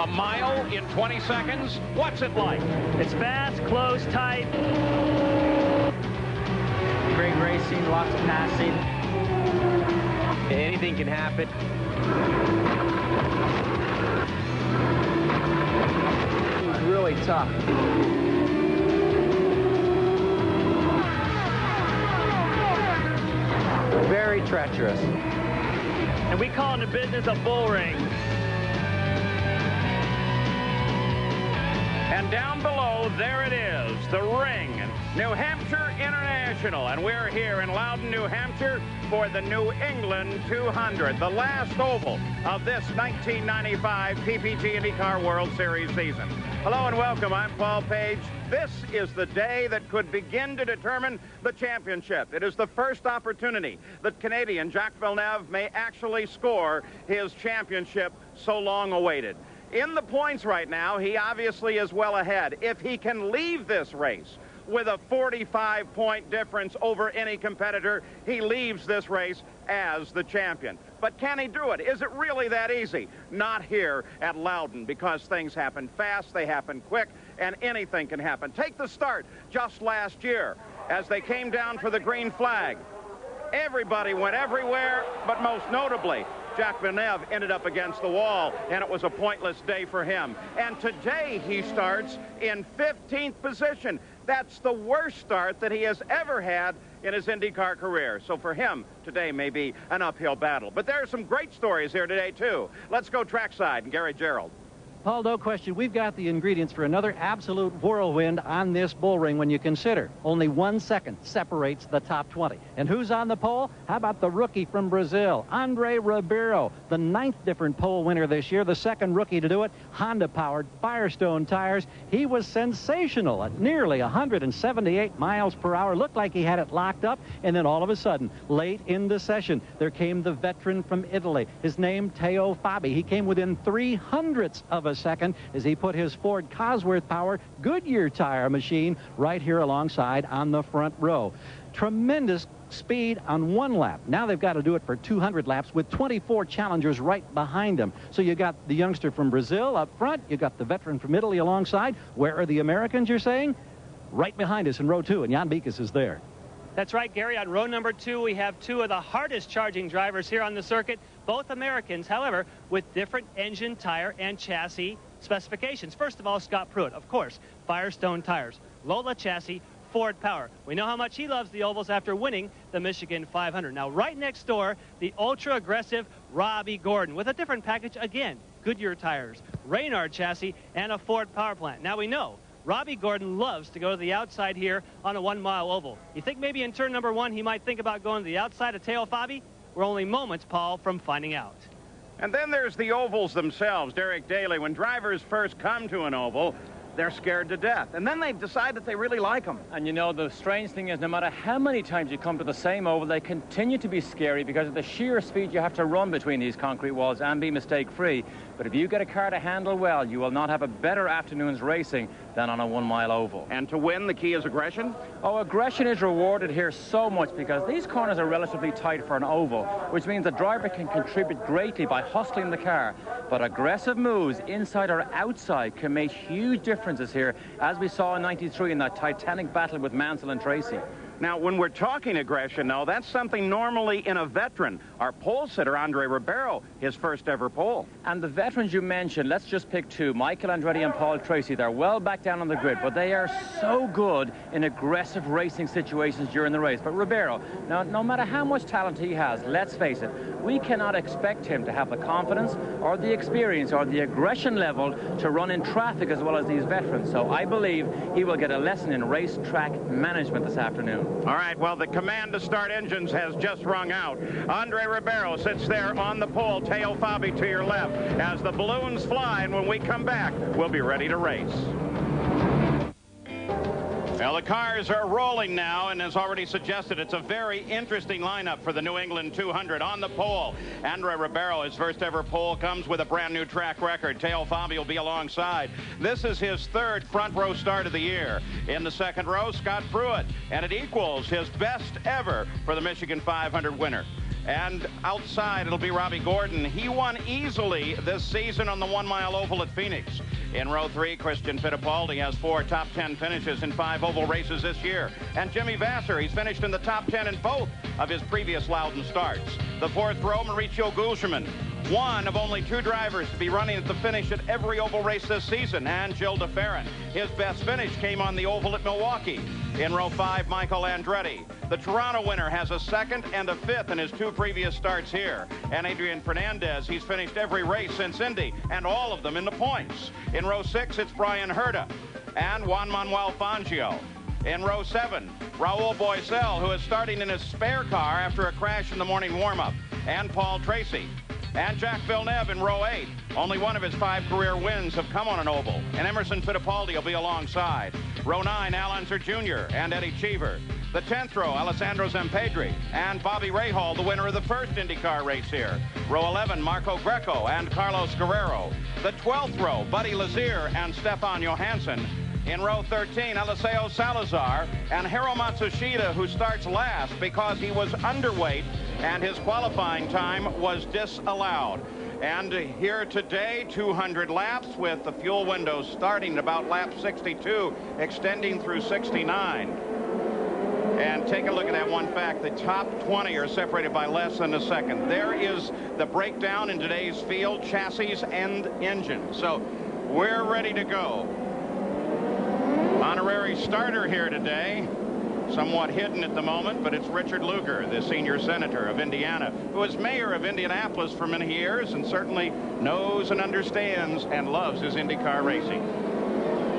A mile in 20 seconds. What's it like? It's fast, close, tight. Great racing, lots of passing. Anything can happen. It's really tough. Very treacherous. And we call in the business a bull ring. And down below, there it is, the ring, New Hampshire International. And we're here in Loudon, New Hampshire for the New England 200, the last oval of this 1995 PPG IndyCar World Series season. Hello and welcome. I'm Paul Page. This is the day that could begin to determine the championship. It is the first opportunity that Canadian Jacques Villeneuve may actually score his championship so long awaited. In the points right now, he obviously is well ahead. If he can leave this race with a 45-point difference over any competitor, he leaves this race as the champion. But can he do it? Is it really that easy? Not here at Loudon, because things happen fast, they happen quick, and anything can happen. Take the start just last year as they came down for the green flag. Everybody went everywhere, but most notably, Jacques Villeneuve ended up against the wall, and it was a pointless day for him. And today he starts in 15th position. That's the worst start that he has ever had in his IndyCar career. So for him, today may be an uphill battle. But there are some great stories here today, too. Let's go trackside, and Gary Gerald. Paul, no question, we've got the ingredients for another absolute whirlwind on this bull ring when you consider only 1 second separates the top 20. And who's on the pole? How about the rookie from Brazil, Andre Ribeiro, the 9th different pole winner this year, the second rookie to do it, Honda-powered Firestone tires. He was sensational at nearly 178 miles per hour. Looked like he had it locked up, and then all of a sudden, late in the session, there came the veteran from Italy. His name, Teo Fabi. He came within 3/100ths of a second as he put his Ford Cosworth power Goodyear tire machine right here alongside on the front row. Tremendous speed on 1 lap. Now they've got to do it for 200 laps with 24 challengers right behind them. So you got the youngster from Brazil up front, you got the veteran from Italy alongside. Where are the Americans, you're saying? Right behind us in row 2, and Jan Beekes is there. That's right, Gary. On row number 2, we have 2 of the hardest charging drivers here on the circuit, both Americans, however, with different engine, tire, and chassis specifications. First of all, Scott Pruitt, of course, Firestone tires, Lola chassis, Ford power. We know how much he loves the ovals after winning the Michigan 500. Now, right next door, the ultra-aggressive Robbie Gordon with a different package again, Goodyear tires, Reynard chassis, and a Ford power plant. Now, we know Robbie Gordon loves to go to the outside here on a 1-mile oval. You think maybe in turn number 1 he might think about going to the outside of Teo Fabi? We're only moments, Paul, from finding out. And then there's the ovals themselves. Derek Daly, when drivers first come to an oval, they're scared to death. And then they decide that they really like them. And you know, the strange thing is, no matter how many times you come to the same oval, they continue to be scary because of the sheer speed you have to run between these concrete walls and be mistake-free. But if you get a car to handle well, you will not have a better afternoon's racing than on a 1-mile oval. And to win, the key is aggression? Oh, aggression is rewarded here so much because these corners are relatively tight for an oval, which means the driver can contribute greatly by hustling the car. But aggressive moves, inside or outside, can make huge differences here, as we saw in '93 in that titanic battle with Mansell and Tracy. Now, when we're talking aggression, though, that's something normally in a veteran. Our pole sitter, Andre Ribeiro, his first ever pole. And the veterans you mentioned, let's just pick 2, Michael Andretti and Paul Tracy. They're well back down on the grid, but they are so good in aggressive racing situations during the race. But Ribeiro, now, no matter how much talent he has, let's face it, we cannot expect him to have the confidence or the experience or the aggression level to run in traffic as well as these veterans. So I believe he will get a lesson in racetrack management this afternoon. All right, well, the command to start engines has just rung out. Andre Ribeiro sits there on the pole. Teo Fabi to your left as the balloons fly, and when we come back, we'll be ready to race. Well, the cars are rolling now, and as already suggested, it's a very interesting lineup for the New England 200. On the pole, Andre Ribeiro, his first ever pole, comes with a brand new track record. Teo Fabi will be alongside. This is his 3rd front row start of the year. In the 2nd row, Scott Pruitt, and it equals his best ever for the Michigan 500 winner. And outside, it'll be Robbie Gordon. He won easily this season on the 1 mile oval at Phoenix. In row 3, Christian Fittipaldi has 4 top 10 finishes in 5 oval races this year. And Jimmy Vasser, he's finished in the top 10 in both of his previous Loudon starts. The 4th row, Mauricio Guzman, one of only 2 drivers to be running at the finish at every oval race this season, and Gilles de Ferran. His best finish came on the oval at Milwaukee. In row 5, Michael Andretti. The Toronto winner has a 2nd and a 5th in his 2 previous starts here. And Adrian Fernandez, he's finished every race since Indy, and all of them in the points. In row 6, it's Brian Herta and Juan Manuel Fangio. In row 7, Raul Boesel, who is starting in his spare car after a crash in the morning warm-up, and Paul Tracy. And Jack Villeneuve in row 8. Only one of his 5 career wins have come on an oval, and Emerson Fittipaldi will be alongside. Row 9, Al Unser Jr. and Eddie Cheever. The 10th row, Alessandro Zampedri and Bobby Rahal, the winner of the first IndyCar race here. Row 11, Marco Greco and Carlos Guerrero. The 12th row, Buddy Lazier and Stefan Johansson. In row 13, Eliseo Salazar and Hiro Matsushita, who starts last because he was underweight and his qualifying time was disallowed. And here today, 200 laps with the fuel windows starting at about lap 62, extending through 69. And take a look at that one fact. The top 20 are separated by less than a second. There is the breakdown in today's field, chassis and engine. So we're ready to go. Honorary starter here today, somewhat hidden at the moment, but it's Richard Lugar, the senior senator of Indiana, who was mayor of Indianapolis for many years and certainly knows and understands and loves his IndyCar racing.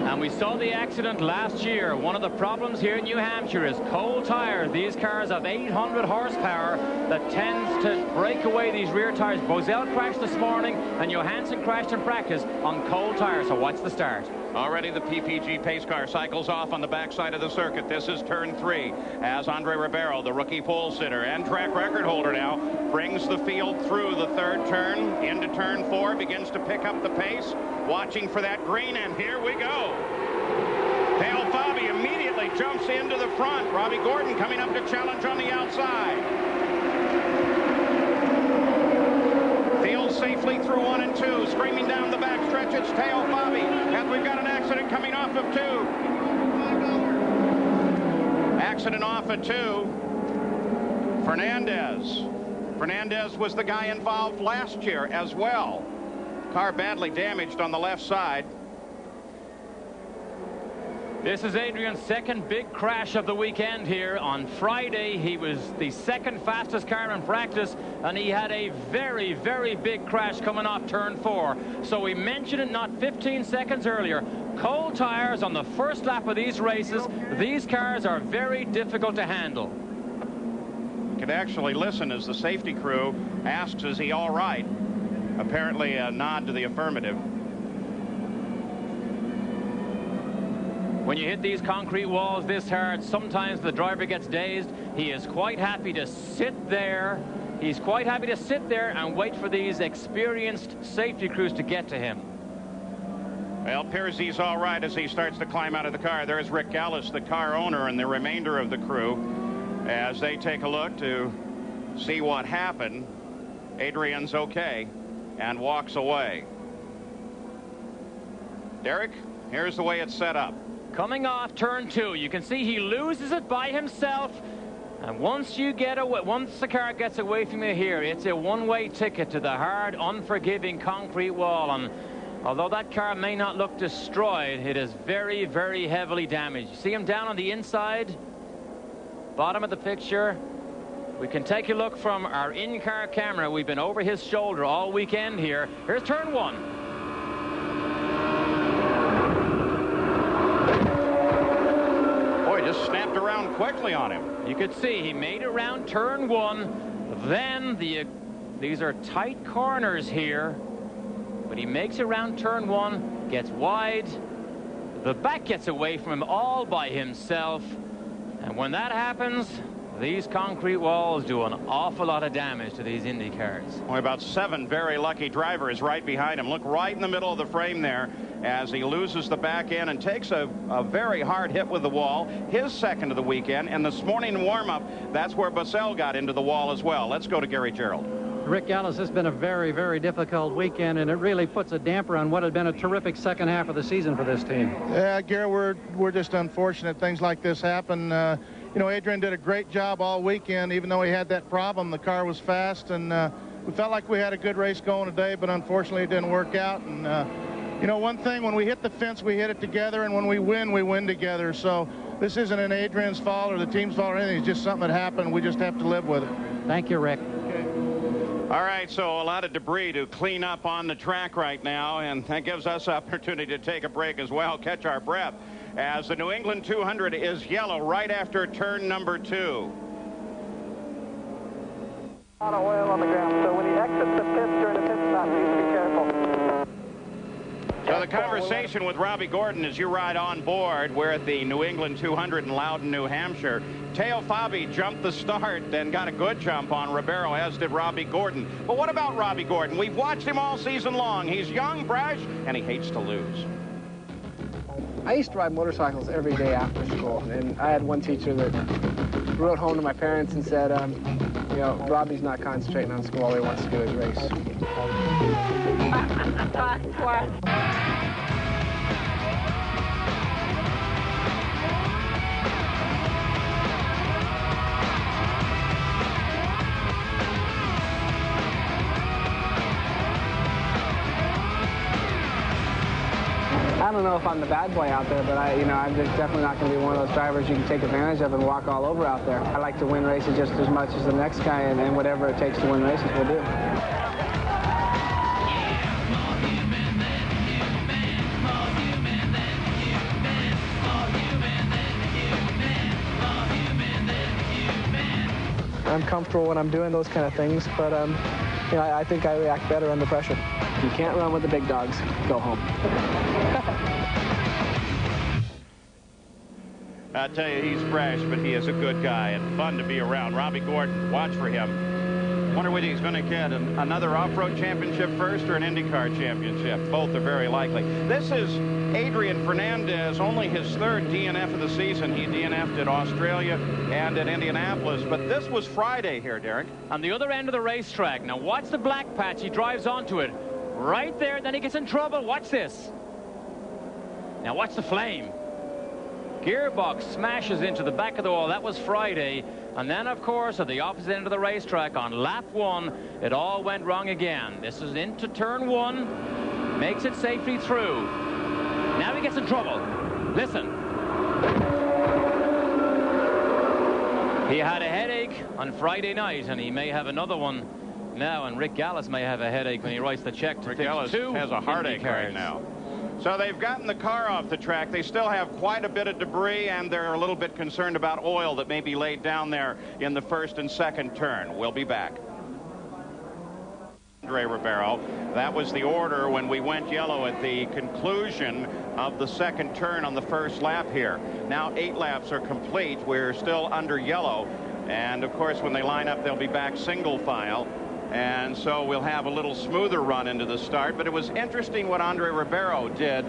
And we saw the accident last year. One of the problems here in New Hampshire is cold tires. These cars have 800 horsepower that tends to break away these rear tires. Boesel crashed this morning and Johansson crashed in practice on cold tires. So watch the start. Already the PPG pace car cycles off on the backside of the circuit. This is turn 3 as Andre Ribeiro, the rookie pole sitter and track record holder now, brings the field through the 3rd turn into turn 4, begins to pick up the pace, watching for that green, and here we go. Dale Fabi immediately jumps into the front. Robbie Gordon coming up to challenge on the outside. Field safely through 1 and 2, screaming down the back stretch. It's Teo Fabi, and we've got an accident coming off of 2. Accident off of 2. Fernandez was the guy involved last year as well. Car badly damaged on the left side. This is Adrian's 2nd big crash of the weekend here. On Friday, he was the 2nd fastest car in practice, and he had a very, very big crash coming off turn 4. So we mentioned it not 15 seconds earlier. Cold tires on the first lap of these races. These cars are very difficult to handle. You could actually listen as the safety crew asks, is he all right? Apparently a nod to the affirmative. When you hit these concrete walls this hard, sometimes the driver gets dazed. He is quite happy to sit there. He's quite happy to sit there and wait for these experienced safety crews to get to him. Well, appears he's all right as he starts to climb out of the car. There's Rick Gallis, the car owner, and the remainder of the crew as they take a look to see what happened. Adrian's okay and walks away. Derek, here's the way it's set up. Coming off turn 2, you can see he loses it by himself. And once you get away, once the car gets away from you here, it's a one-way ticket to the hard, unforgiving concrete wall. And although that car may not look destroyed, it is very, very heavily damaged. You see him down on the inside, bottom of the picture. We can take a look from our in-car camera. We've been over his shoulder all weekend here. Here's turn 1. Just snapped around quickly on him. You could see he made it around turn 1. Then these are tight corners here, but he makes it around turn 1, gets wide. The back gets away from him all by himself, and when that happens, these concrete walls do an awful lot of damage to these Indy cars. Only about 7 very lucky drivers right behind him. Look right in the middle of the frame there as he loses the back end and takes a very hard hit with the wall. His second of the weekend. And this morning warm-up, that's where Bussell got into the wall as well. Let's go to Gary Gerald. Rick Ellis, this has been a very, very difficult weekend, and it really puts a damper on what had been a terrific second half of the season for this team. Yeah, Gary, we're just unfortunate things like this happen. You know, Adrian did a great job all weekend. Even though he had that problem, the car was fast, and we felt like we had a good race going today, but unfortunately it didn't work out. And you know, one thing, when we hit the fence, we hit it together, and when we win together. So this isn't an Adrian's fault or the team's fault or anything. It's just something that happened. We just have to live with it. Thank you, Rick. All right, so a lot of debris to clean up on the track right now, and that gives us opportunity to take a break as well, catch our breath, as the New England 200 is yellow right after turn number 2. A lot of oil on the ground, so when he exits the pits during the pit stop, please be careful. So the conversation with Robbie Gordon as you ride on board, we're at the New England 200 in Loudon, New Hampshire. Teo Fabi jumped the start and got a good jump on Ribeiro, as did Robbie Gordon. But what about Robbie Gordon? We've watched him all season long. He's young, brash, and he hates to lose. I used to ride motorcycles every day after school, and I had one teacher that wrote home to my parents and said, you know, Robbie's not concentrating on school, all he wants to do is race. I don't know if I'm the bad boy out there, but I'm just definitely not going to be one of those drivers you can take advantage of and walk all over out there. I like to win races just as much as the next guy, and whatever it takes to win races, we'll do. I'm comfortable when I'm doing those kind of things, but you know, I think I react better under pressure. You can't run with the big dogs. Go home. I tell you, he's fresh, but he is a good guy and fun to be around. Robbie Gordon, watch for him. Wonder whether he's going to get another off-road championship first or an IndyCar championship. Both are very likely. This is Adrian Fernandez, only his 3rd DNF of the season. He DNF'd at Australia and at Indianapolis, but this was Friday here, Derek. On the other end of the racetrack. Now watch the black patch. He drives onto it. Right there, then he gets in trouble. Watch this. Now watch the flame. Gearbox smashes into the back of the wall. That was Friday. And then, of course, at the opposite end of the racetrack on lap 1, it all went wrong again. This is into turn 1. Makes it safely through. Now he gets in trouble. Listen. He had a headache on Friday night, and he may have another one now. And Rick Gallis may have a headache when he writes the check to Rick fix Gallis 2 has a heartache right now. So they've gotten the car off the track. They still have quite a bit of debris, and they're a little bit concerned about oil that may be laid down there in the 1st and 2nd turn. We'll be back. Andre Ribeiro, that was the order when we went yellow at the conclusion of the 2nd turn on the 1st lap here. Now 8 laps are complete. We're still under yellow, and of course when they line up they'll be back single file. And so we'll have a little smoother run into the start. But it was interesting what Andre Ribeiro did.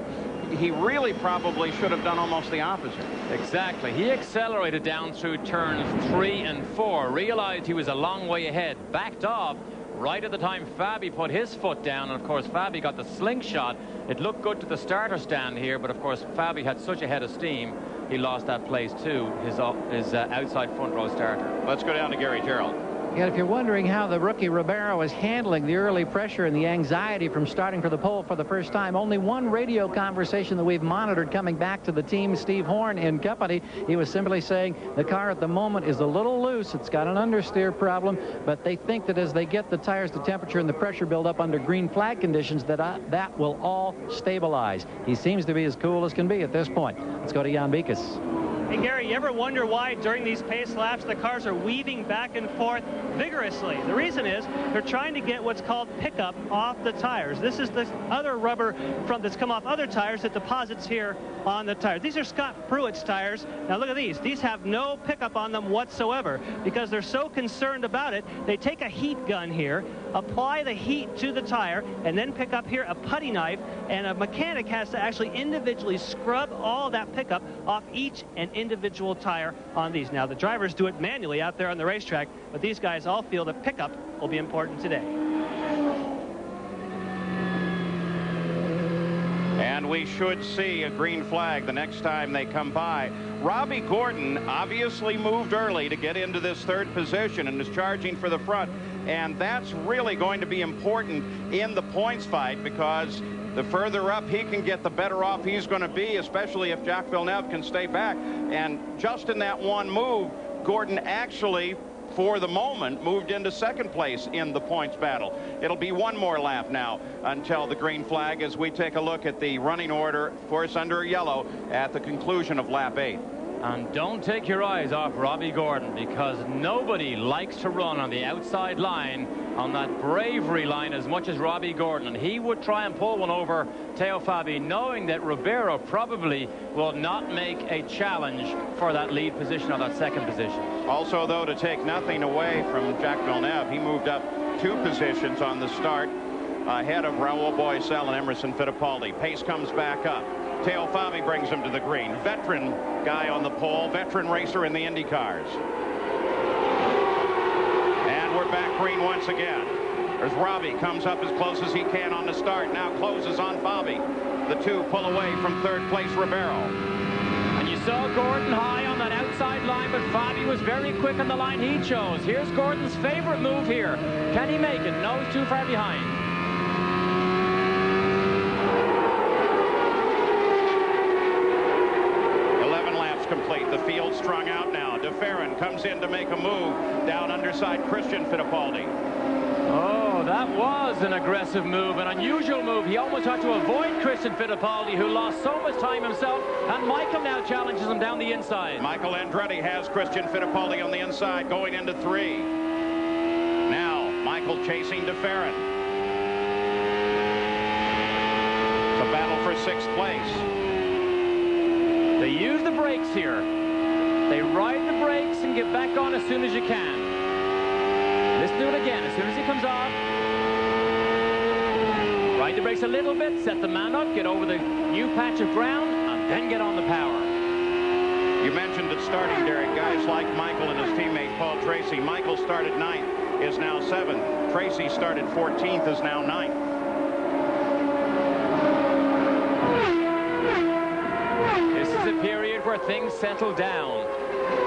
He really probably should have done almost the opposite. Exactly. He accelerated down through turns 3 and 4, realized he was a long way ahead, backed off right at the time Fabi put his foot down, and of course Fabi got the slingshot. It looked good to the starter stand here, but of course Fabi had such a head of steam, he lost that place too, his outside front row starter. Let's go down to Gary Gerald. And if you're wondering how the rookie Ribeiro is handling the early pressure and the anxiety from starting for the pole for the first time, only one radio conversation that we've monitored coming back to the team, Steve Horn and company. He was simply saying the car at the moment is a little loose. It's got an understeer problem, but they think that as they get the tires to temperature and the pressure build up under green flag conditions, that will all stabilize. He seems to be as cool as can be at this point. Let's go to Jan Beekes. Hey, Gary, you ever wonder why during these pace laps the cars are weaving back and forth vigorously? The reason is they're trying to get what's called pickup off the tires. This is the other rubber that's come off other tires that deposits here on the tires. These are Scott Pruitt's tires. Now look at these. These have no pickup on them whatsoever because they're so concerned about it. They take a heat gun here, apply the heat to the tire, and then pick up here a putty knife, and a mechanic has to actually individually scrub all that pickup off each and individual tire on these. Now the drivers do it manually out there on the racetrack, but these guys all feel that pickup will be important today. And we should see a green flag the next time they come by. Robbie Gordon obviously moved early to get into this third position and is charging for the front. And that's really going to be important in the points fight, because the further up he can get, the better off he's going to be, especially if Jacques Villeneuve can stay back. And just in that one move, Gordon actually, for the moment, moved into second place in the points battle. It'll be one more lap now until the green flag, as we take a look at the running order, of course, under yellow at the conclusion of lap 8. And don't take your eyes off Robbie Gordon, because nobody likes to run on the outside line, on that bravery line, as much as Robbie Gordon. And he would try and pull one over Teo Fabi, knowing that Ribeiro probably will not make a challenge for that lead position or that second position. Also, though, to take nothing away from Jacques Villeneuve, he moved up 2 positions on the start ahead of Raul Boesel and Emerson Fittipaldi. Pace comes back up. Teo Fabi brings him to the green. Veteran guy on the pole, veteran racer in the Indy cars. And we're back green once again. There's Robbie, comes up as close as he can on the start, now closes on Fabi. The two pull away from third place Ribeiro. And you saw Gordon high on that outside line, but Fabi was very quick on the line he chose. Here's Gordon's favorite move here. Can he make it? No, he's too far behind. Complete. The field strung out now. DeFerrin comes in to make a move down underside Christian Fittipaldi. Oh, that was an aggressive move, an unusual move. He almost had to avoid Christian Fittipaldi, who lost so much time himself, and Michael now challenges him down the inside. Michael Andretti has Christian Fittipaldi on the inside going into 3. Now Michael chasing DeFerrin. It's a battle for 6th place. They use the brakes here. They ride the brakes and get back on as soon as you can. Let's do it again. As soon as he comes off, ride the brakes a little bit, set the man up, get over the new patch of ground, and then get on the power. You mentioned at starting, Derek, guys like Michael and his teammate Paul Tracy. Michael started 9th, is now 7th. Tracy started 14th, is now 9th. A period where things settle down.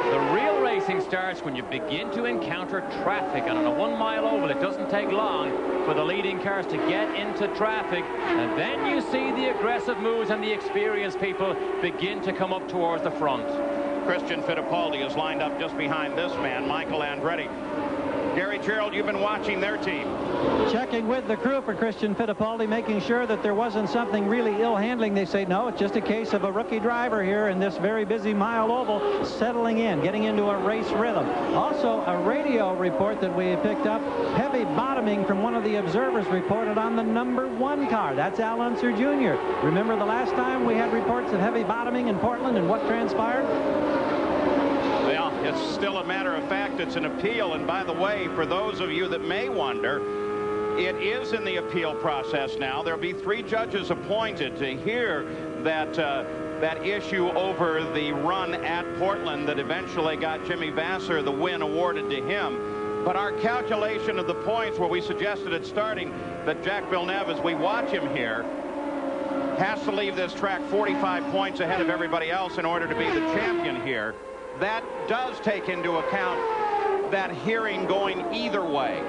The real racing starts when you begin to encounter traffic, and on a 1-mile oval it doesn't take long for the leading cars to get into traffic, and then you see the aggressive moves and the experienced people begin to come up towards the front. Christian Fittipaldi is lined up just behind this man, Michael Andretti. Gary Gerald, you've been watching their team. Checking with the crew for Christian Fittipaldi, making sure that there wasn't something really ill-handling. They say, no, it's just a case of a rookie driver here in this very busy mile oval, settling in, getting into a race rhythm. Also, a radio report that we picked up, heavy bottoming from one of the observers reported on the #1 car. That's Al Unser Jr. Remember the last time we had reports of heavy bottoming in Portland and what transpired? Well, it's still a matter of fact. It's an appeal. And by the way, for those of you that may wonder, it is in the appeal process now. There'll be 3 judges appointed to hear that issue over the run at Portland that eventually got Jimmy Vasser the win awarded to him. But our calculation of the points, where we suggested at starting that Jacques Villeneuve, as we watch him here, has to leave this track 45 points ahead of everybody else in order to be the champion here. That does take into account that hearing going either way.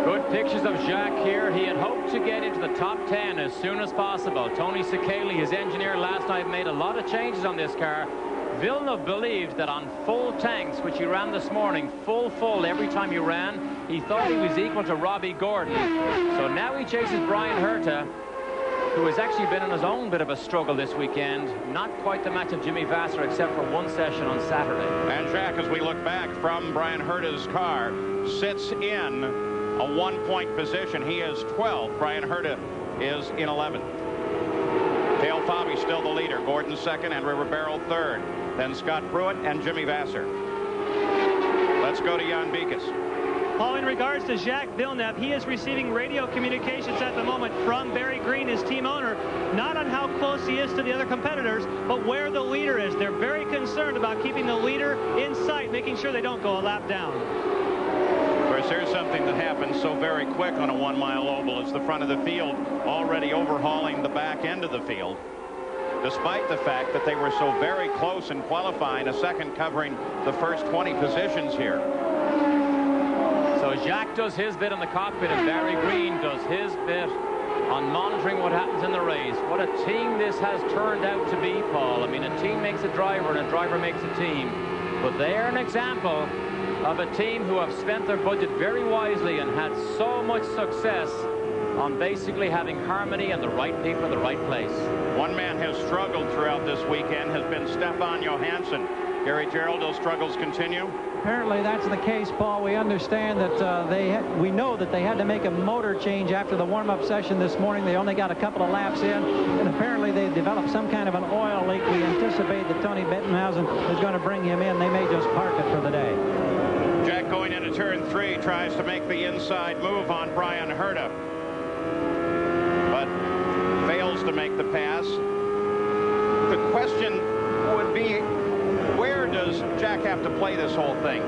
Good pictures of Jacques here. He had hoped to get into the top 10 as soon as possible. Tony Sekeli, his engineer last night, made a lot of changes on this car. Villeneuve believed that on full tanks, which he ran this morning, full every time he ran, he thought he was equal to Robbie Gordon. So now he chases Brian Herta. who has actually been in his own bit of a struggle this weekend. Not quite the match of Jimmy Vasser, except for one session on Saturday. And Jack, as we look back from Brian Herta's car, sits in a 1-point position. He is 12. Brian Herta is in 11th. Dale Fabi still the leader. Gordon second, Andre Ribeiro third. Then Scott Pruitt and Jimmy Vasser. Let's go to Jan Beekes. Paul, in regards to Jacques Villeneuve, he is receiving radio communications at the moment from Barry Green, his team owner, not on how close he is to the other competitors, but where the leader is. They're very concerned about keeping the leader in sight, making sure they don't go a lap down. Of course, there's something that happens so very quick on a 1-mile oval. It's the front of the field already overhauling the back end of the field, despite the fact that they were so very close in qualifying, a second covering the first 20 positions here. So Jacques does his bit in the cockpit, and Barry Green does his bit on monitoring what happens in the race. What a team this has turned out to be, Paul. I mean, a team makes a driver, and a driver makes a team. But they are an example of a team who have spent their budget very wisely and had so much success on basically having harmony and the right people in the right place. One man has struggled throughout this weekend has been Stefan Johansson. Gary Gerald, those struggles continue? Apparently that's the case, Paul. We understand that we know that they had to make a motor change after the warm-up session this morning. They only got a couple of laps in, and apparently they developed some kind of an oil leak. We anticipate that Tony Bettenhausen is going to bring him in. They may just park it for the day. Jack going into turn 3 tries to make the inside move on Brian Herta, but fails to make the pass. The question would be, where does Jack have to play this whole thing?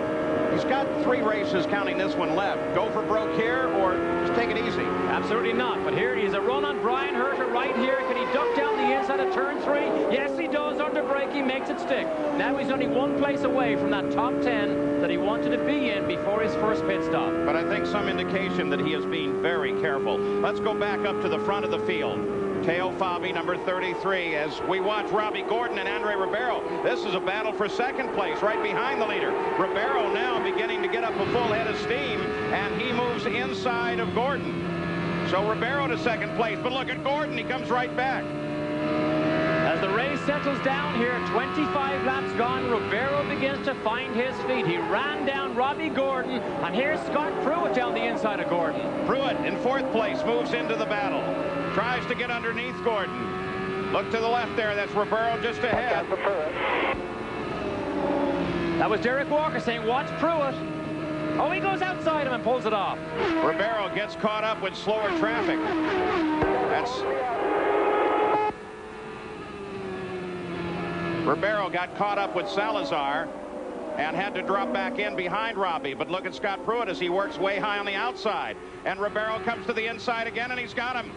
He's got 3 races, counting this one, left. Go for broke here, or just take it easy? Absolutely not. But here he's a run on Brian Herta right here. Can he duck down the inside of turn 3? Yes, he does. Under braking, makes it stick. Now he's only 1 place away from that top 10 that he wanted to be in before his first pit stop. But I think some indication that he is being very careful. Let's go back up to the front of the field. Teo Fabi, number 33, as we watch Robbie Gordon and Andre Ribeiro. This is a battle for second place right behind the leader. Ribeiro now beginning to get up a full head of steam, and he moves inside of Gordon. So Ribeiro to second place, but look at Gordon. He comes right back. As the race settles down here, 25 laps gone, Ribeiro begins to find his feet. He ran down Robbie Gordon, and here's Scott Pruitt down the inside of Gordon. Pruitt in 4th place moves into the battle. Tries to get underneath Gordon. Look to the left there. That's Ribeiro just ahead. That was Derek Walker saying, watch Pruitt. Oh, he goes outside him and pulls it off. Ribeiro gets caught up with slower traffic. Ribeiro got caught up with Salazar and had to drop back in behind Robbie. But look at Scott Pruitt as he works way high on the outside. And Ribeiro comes to the inside again, and he's got him.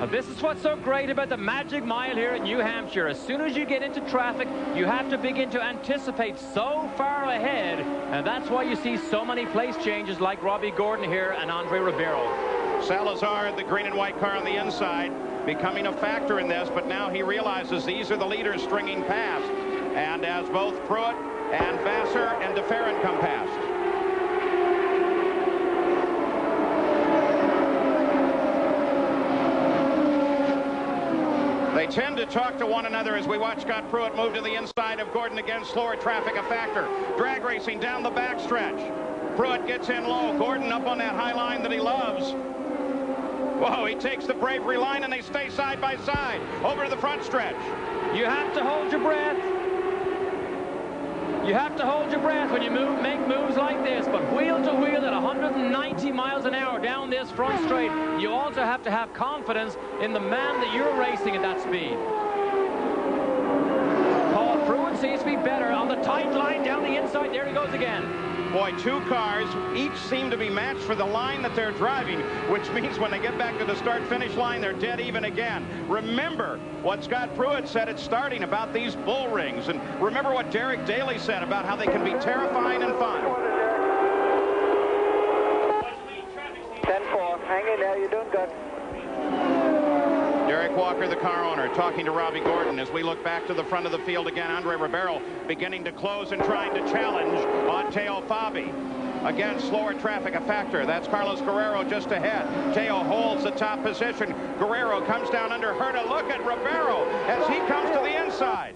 This is what's so great about the Magic Mile here in New Hampshire. As soon as you get into traffic, you have to begin to anticipate so far ahead, and that's why you see so many place changes like Robbie Gordon here and Andre Ribeiro. Salazar, the green and white car on the inside, becoming a factor in this, but now he realizes these are the leaders stringing past. And as both Pruitt and Vasser and DeFerrin come past. They tend to talk to one another as we watch Scott Pruitt move to the inside of Gordon again. Slower traffic a factor. Drag racing down the backstretch. Pruitt gets in low. Gordon up on that high line that he loves. Whoa, he takes the bravery line and they stay side by side over to the front stretch. You have to hold your breath. You have to hold your breath when you make moves like this, but wheel to wheel at 190 miles an hour down this front straight, you also have to have confidence in the man that you're racing at that speed. Paul Pruitt seems to be better on the tight line down the inside. There he goes again. Boy, 2 cars, each seem to be matched for the line that they're driving, which means when they get back to the start-finish line, they're dead even again. Remember what Scott Pruitt said at starting about these bull rings, and remember what Derek Daly said about how they can be terrifying and fun. 10-4. Hang in there. You're doing good. Derek Walker, the car owner, talking to Robbie Gordon as we look back to the front of the field again. Andre Ribeiro beginning to close and trying to challenge on Teo Fabi. Again, slower traffic a factor. That's Carlos Guerrero just ahead. Teo holds the top position. Guerrero comes down under Herta. Look at Ribeiro as he comes to the inside.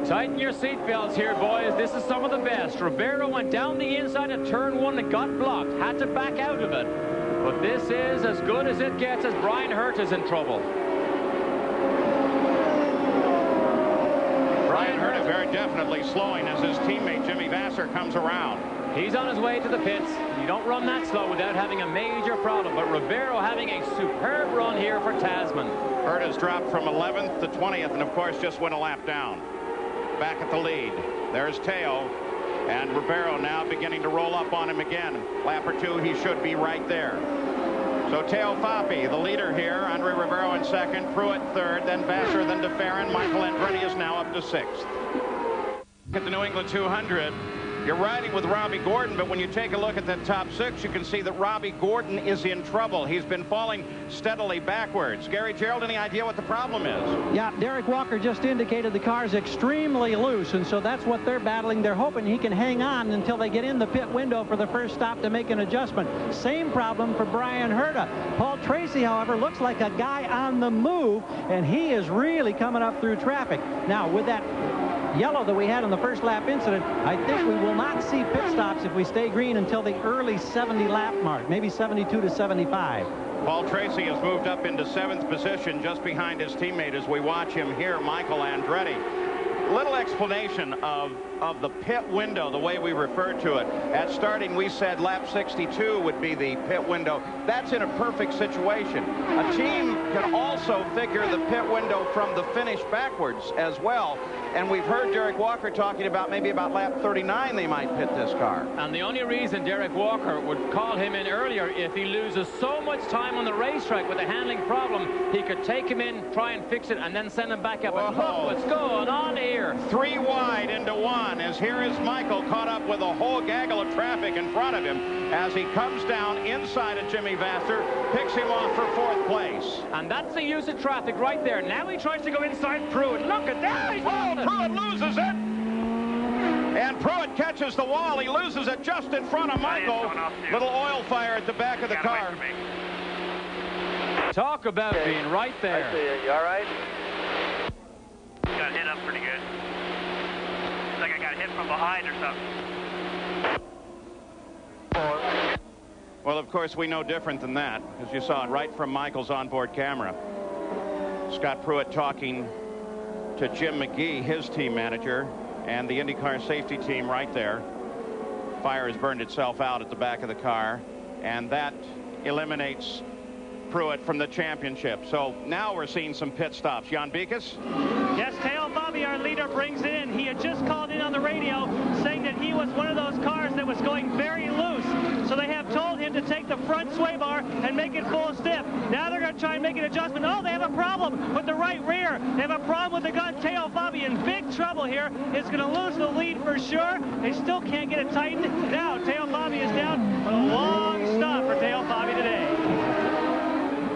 Tighten your seatbelts here, boys. This is some of the best. Ribeiro went down the inside of turn 1 and got blocked. Had to back out of it. But this is as good as it gets as Brian Herta's in trouble. Brian Herta very definitely slowing as his teammate Jimmy Vasser comes around. He's on his way to the pits. You don't run that slow without having a major problem. But Ribeiro having a superb run here for Tasman. Herta's dropped from 11th to 20th and, of course, just went a lap down. Back at the lead. There's Teo. And Ribeiro now beginning to roll up on him again. Lap or two, he should be right there. So Teo Fabi, the leader here. Andre Ribeiro in second. Pruitt third. Then Vasser, then DeFerrin. Michael Andretti is now up to sixth. At the New England 200. You're riding with Robbie Gordon, but when you take a look at that top six, you can see that Robbie Gordon is in trouble. He's been falling steadily backwards. Gary Gerald, any idea what the problem is? Yeah, Derek Walker just indicated the car's extremely loose, and so that's what they're battling. They're hoping he can hang on until they get in the pit window for the first stop to make an adjustment. Same problem for Brian Herta. Paul Tracy, however, looks like a guy on the move, and he is really coming up through traffic. Now, with that yellow that we had in the first lap incident, I think we will not see pit stops if we stay green until the early 70 lap mark, maybe 72 to 75. Paul Tracy has moved up into 7th position just behind his teammate as we watch him here, Michael Andretti. Little explanation of the pit window, the way we refer to it. At starting, we said lap 62 would be the pit window. That's in a perfect situation. A team can also figure the pit window from the finish backwards as well. And we've heard Derek Walker talking about maybe about lap 39 they might pit this car. And the only reason Derek Walker would call him in earlier, if he loses so much time on the racetrack with a handling problem, he could take him in, try and fix it, and then send him back up. And look what's going on here. 3 wide into 1 as here is Michael caught up with a whole gaggle of traffic in front of him as he comes down inside of Jimmy Vasser, picks him off for 4th place. And that's the use of traffic right there. Now he tries to go inside Pruitt. Look at that. Oh, Pruitt loses it. And Pruitt catches the wall. He loses it just in front of Michael. Little oil fire at the back of the car. Talk about being right there. I see you. You all right? Got hit up pretty good. Looks like I got hit from behind or something. Well, of course, we know different than that, as you saw it right from Michael's onboard camera. Scott Pruitt talking to Jim McGee, his team manager, and the IndyCar safety team right there. Fire has burned itself out at the back of the car, and that eliminates Pruitt from the championship. So now we're seeing some pit stops. Jan Beekes? Yes, Teo Fabi, our leader, brings it in. He had just called in on the radio saying that he was one of those cars that was going very loose. So they have told him to take the front sway bar and make it full stiff. Now they're going to try and make an adjustment. Oh, they have a problem with the right rear. They have a problem with the gun. Teo Fabi in big trouble here. Is going to lose the lead for sure. They still can't get it tightened. Now Teo Fabi is down. A long stop for Teo Fabi today.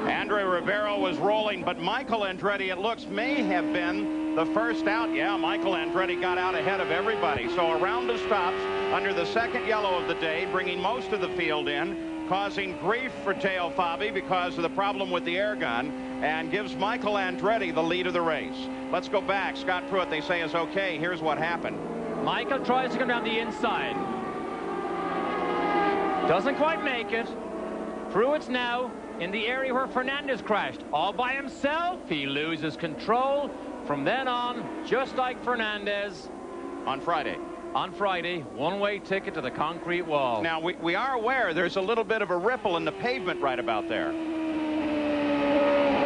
Andre Ribeiro was rolling, but Michael Andretti, it looks, may have been the first out. Yeah, Michael Andretti got out ahead of everybody. So a round of stops under the second yellow of the day, bringing most of the field in, causing grief for Teo Fabi because of the problem with the air gun, and gives Michael Andretti the lead of the race. Let's go back. Scott Pruitt, they say, is okay. Here's what happened. Michael tries to come down the inside. Doesn't quite make it. Pruitt's now in the area where Fernandez crashed. All by himself. He loses control. From then on, just like Fernandez. On Friday. On Friday, one-way ticket to the concrete wall. Now, we are aware there's a little bit of a ripple in the pavement right about there.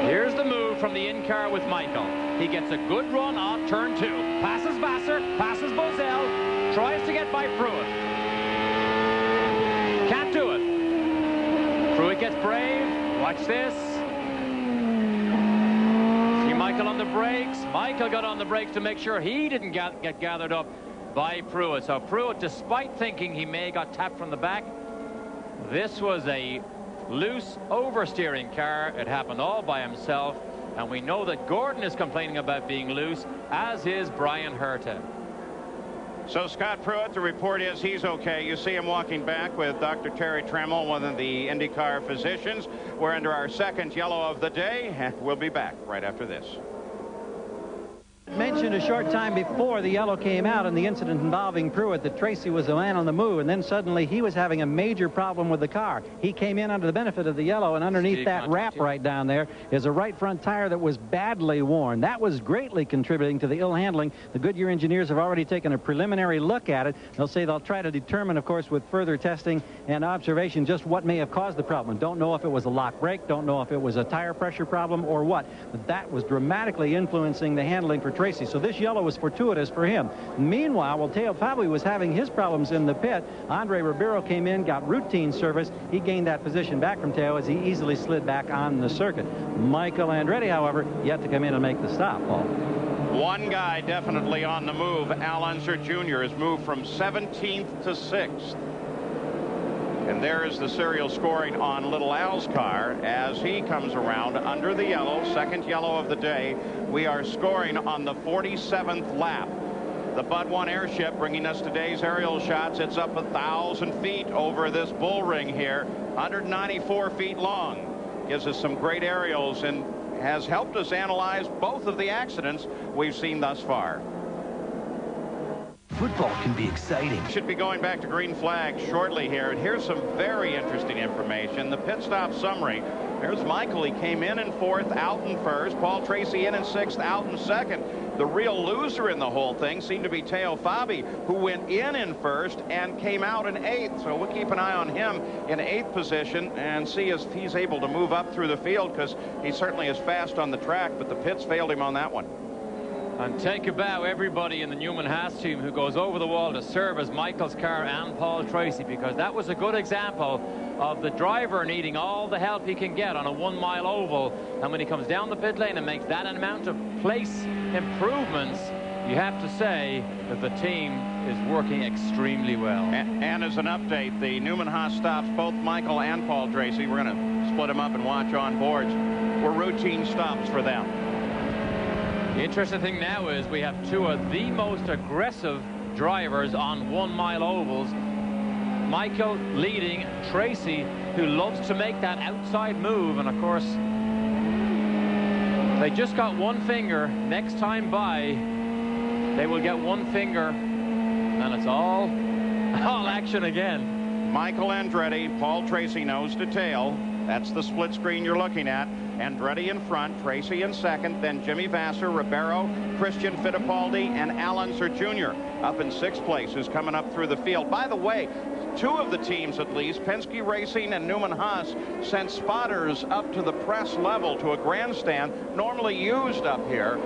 Here's the move from the in-car with Michael. He gets a good run on turn 2. Passes Vasser, passes Bozell, tries to get by Pruitt. Can't do it. Pruitt gets brave. Watch this. See Michael on the brakes. Michael got on the brakes to make sure he didn't get gathered up by Pruitt. So Pruitt, despite thinking he may have got tapped from the back, this was a loose oversteering car. It happened all by himself. And we know that Gordon is complaining about being loose, as is Brian Herta. So Scott Pruitt, the report is he's okay. You see him walking back with Dr. Terry Tremmel, one of the IndyCar physicians. We're under our second yellow of the day, and we'll be back right after this. Mentioned a short time before the yellow came out in the incident involving Pruitt that Tracy was a man on the move, and then suddenly he was having a major problem with the car. He came in under the benefit of the yellow, and underneath that wrap right down there is a right front tire that was badly worn. That was greatly contributing to the ill handling. The Goodyear engineers have already taken a preliminary look at it. They'll say they'll try to determine, of course, with further testing and observation, just what may have caused the problem. Don't know if it was a lock brake, don't know if it was a tire pressure problem or what, but that was dramatically influencing the handling for Tracy. So this yellow was fortuitous for him. Meanwhile, while Teo Fabi was having his problems in the pit, Andre Ribeiro came in, got routine service. He gained that position back from Teo as he easily slid back on the circuit. Michael Andretti, however, yet to come in and make the stop, Paul. One guy definitely on the move. Al Unser Jr. has moved from 17th to 6th. And there is the serial scoring on Little Al's car as he comes around under the yellow, second yellow of the day. We are scoring on the 47th lap. The Bud 1 airship bringing us today's aerial shots. It's up 1,000 feet over this bull ring here, 194 feet long. Gives us some great aerials and has helped us analyze both of the accidents we've seen thus far. Football can be exciting. Should be going back to green flag shortly here. And here's some very interesting information. The pit stop summary. There's Michael. He came in 4th, out in 1st. Paul Tracy in 6th, out in 2nd. The real loser in the whole thing seemed to be Teo Fabi, who went in 1st and came out in 8th. So we'll keep an eye on him in 8th position and see if he's able to move up through the field, because he certainly is fast on the track, but the pits failed him on that one. And take a bow, everybody in the Newman Haas team who goes over the wall to serve as Michael's car and Paul Tracy, because that was a good example of the driver needing all the help he can get on a 1 mile oval. And when he comes down the pit lane and makes that amount of place improvements, you have to say that the team is working extremely well. And as an update, the Newman Haas stops both Michael and Paul Tracy. We're going to split them up and watch on boards. Were routine stops for them. The interesting thing now is we have two of the most aggressive drivers on 1 mile ovals. Michael leading Tracy, who loves to make that outside move, and of course they just got one finger. Next time by, they will get one finger, and it's all action again. Michael Andretti, Paul Tracy nose to tail. That's the split screen you're looking at. Andretti in front, Tracy in second, then Jimmy Vasser, Ribeiro, Christian Fittipaldi, and Al Unser Jr. up in 6th place, who's coming up through the field. By the way, two of the teams, at least, Penske Racing and Newman Haas, sent spotters up to the press level to a grandstand normally used up here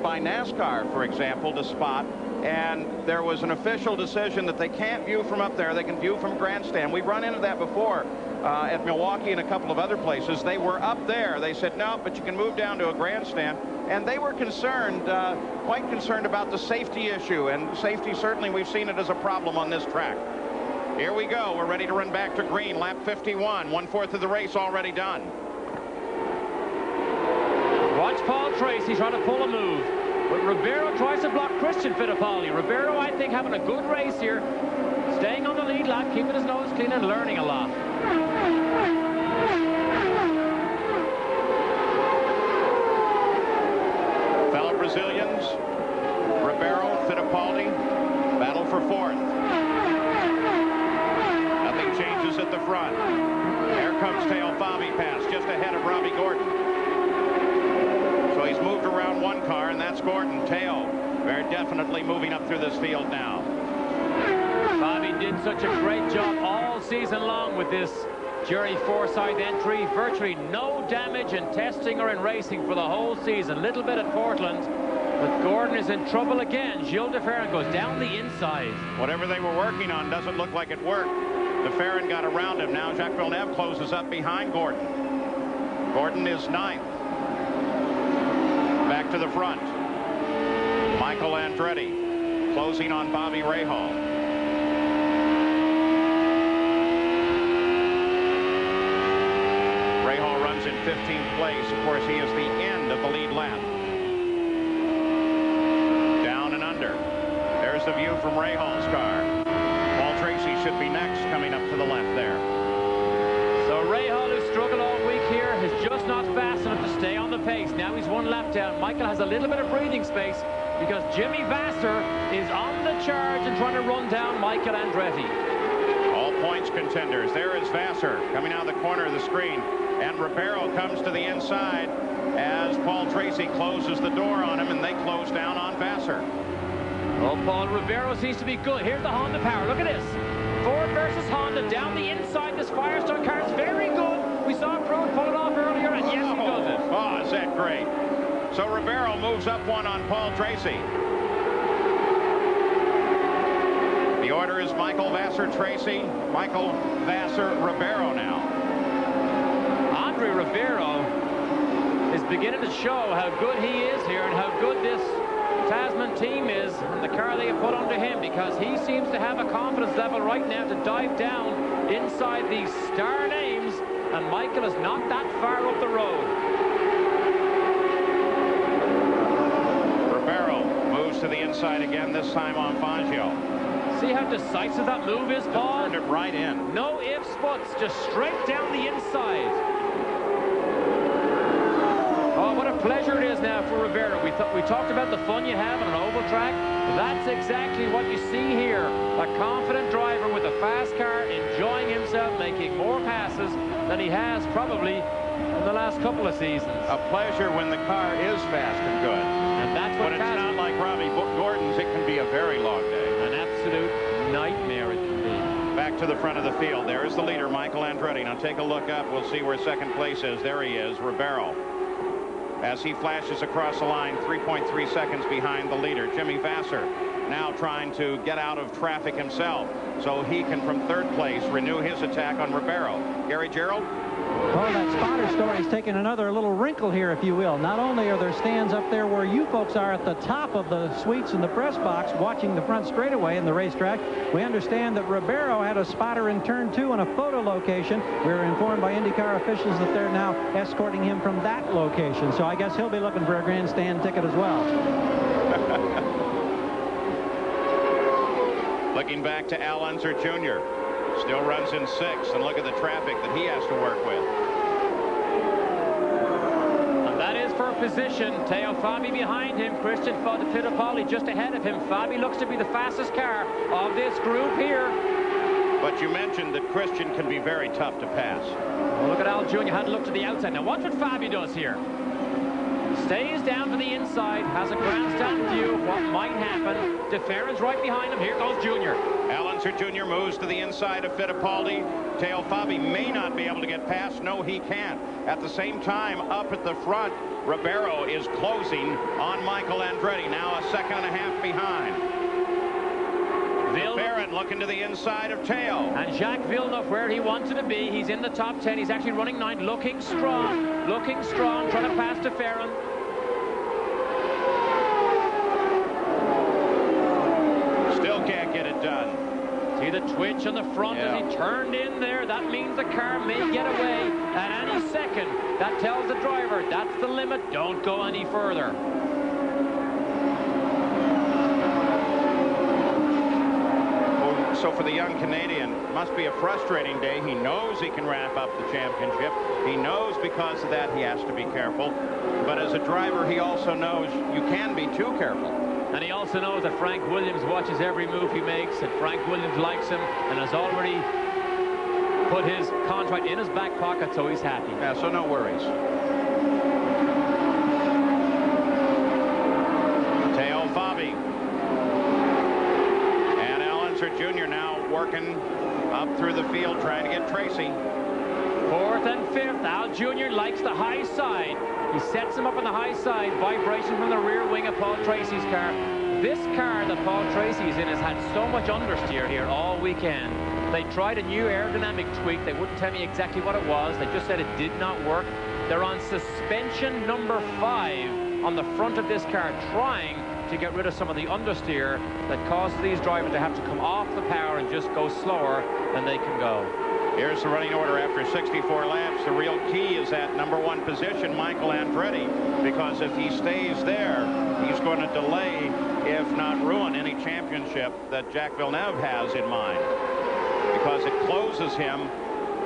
by NASCAR, for example, to spot. And there was an official decision that they can't view from up there. They can view from grandstand. We've run into that before at Milwaukee and a couple of other places. They were up there. They said, no, but you can move down to a grandstand. And they were concerned, quite concerned about the safety issue. And safety, certainly, we've seen it as a problem on this track. Here we go. We're ready to run back to green. Lap 51. 1/4 of the race already done. Watch Paul Tracy try to pull a move. But Ribeiro tries to block Christian Fittipaldi. Ribeiro, I think, having a good race here. Staying on the lead lap, keeping his nose clean and learning a lot. Fellow Brazilians, Ribeiro, Fittipaldi, battle for 4th. Nothing changes at the front. There comes Teo Fabi pass just ahead of Robbie Gordon. So he's moved around one car, and that's Gordon. Teo, very definitely moving up through this field now. Fabi did such a great job all season long with this Jerry Forsyth entry. Virtually no damage in testing or in racing for the whole season. Little bit at Portland, but Gordon is in trouble again. Gilles de Ferran goes down the inside. Whatever they were working on doesn't look like it worked. De Ferran got around him. Now Jacques Villeneuve closes up behind Gordon. Gordon is 9th. Back to the front. Michael Andretti closing on Bobby Rahal. Rahal runs in 15th place. Of course, he is the end of the lead lap. Down and under. There's the view from Rahall's car. Paul Tracy should be next, coming up to the left there. So Rahal, who struggled all week here, is just not fast enough to stay on the pace. Now he's one lap down. Michael has a little bit of breathing space because Jimmy Vasser is on the charge and trying to run down Michael Andretti. All points contenders. There is Vasser coming out of the corner of the screen. And Ribeiro comes to the inside as Paul Tracy closes the door on him, and they close down on Vasser. Oh, Paul Ribeiro seems to be good. Here's the Honda power. Look at this. Ford versus Honda down the inside. This Firestone car is very good. We saw Pruitt pull it off earlier, and yes, he does it. Oh, is that great? So Ribeiro moves up one on Paul Tracy. The order is Michael Vasser, Tracy, Michael Vasser, Ribeiro now. Andre Ribeiro is beginning to show how good he is here and how good this Tasman team is and the car they have put under him, because he seems to have a confidence level right now to dive down inside these star names, and Michael is not that far up the road. Ribeiro moves to the inside again, this time on Fangio. See how decisive that move is, Paul? Turned it right in. No ifs, buts, just straight down the inside. Oh, what a pleasure it is now for Ribeiro. We talked about the fun you have on an oval track. That's exactly what you see here. A confident driver with a fast car, enjoying himself, making more passes than he has probably in the last couple of seasons. A pleasure when the car is fast and good. And that's what But it's not like Robbie Gordon's. It can be a very long day. An absolute nightmare it can be. Back to the front of the field. There is the leader, Michael Andretti. Now take a look up. We'll see where second place is. There he is, Ribeiro. As he flashes across the line, 3.3 seconds behind the leader, Jimmy Vasser, now trying to get out of traffic himself so he can, from third place, renew his attack on Ribeiro. Gary Gerald? Well, that spotter story's taken another little wrinkle here, if you will. Not only are there stands up there where you folks are at the top of the suites in the press box watching the front straightaway in the racetrack, we understand that Ribeiro had a spotter in turn 2 in a photo location. We were informed by IndyCar officials that they're now escorting him from that location. So I guess he'll be looking for a grandstand ticket as well. Looking back to Al Unser Jr. Still runs in 6th, and look at the traffic that he has to work with. And that is for position. Teo Fabi behind him. Christian Fittipaldi just ahead of him. Fabi looks to be the fastest car of this group here. But you mentioned that Christian can be very tough to pass. Well, look at Al Jr. had to look to the outside. Now watch what Fabi does here. Stays down to the inside, has a grandstand view of what might happen. DeFerrin's right behind him. Here goes Junior. Al Unser Jr. moves to the inside of Fittipaldi. Teo Fabi may not be able to get past. No, he can't. At the same time, up at the front, Ribeiro is closing on Michael Andretti. Now a second and a half behind. DeFerrin looking to the inside of Teo. And Jacques Villeneuve where he wanted to be. He's in the top 10. He's actually running 9, looking strong, trying to pass DeFerrin. Still can't get it done. See the twitch on the front as he turned in there. That means the car may get away at any second. That tells the driver that's the limit. Don't go any further. So for the young Canadian, it must be a frustrating day. He knows he can wrap up the championship. He knows because of that he has to be careful. But as a driver, he also knows you can be too careful. And he also knows that Frank Williams watches every move he makes, that Frank Williams likes him and has already put his contract in his back pocket, so he's happy. Yeah, so no worries. Teo Fabi. And Al Unser Jr. now working up through the field, trying to get Tracy. 4th and 5th. Al Jr. likes the high side. He sets him up on the high side. Vibration from the rear wing of Paul Tracy's car. This car that Paul Tracy's in has had so much understeer here all weekend. They tried a new aerodynamic tweak. They wouldn't tell me exactly what it was. They just said it did not work. They're on suspension number 5 on the front of this car, trying to get rid of some of the understeer that causes these drivers to have to come off the power and just go slower than they can go. Here's the running order after 64 laps. The real key is is that #1 position, Michael Andretti, because if he stays there, he's going to delay, if not ruin, any championship that Jacques Villeneuve has in mind, because it closes him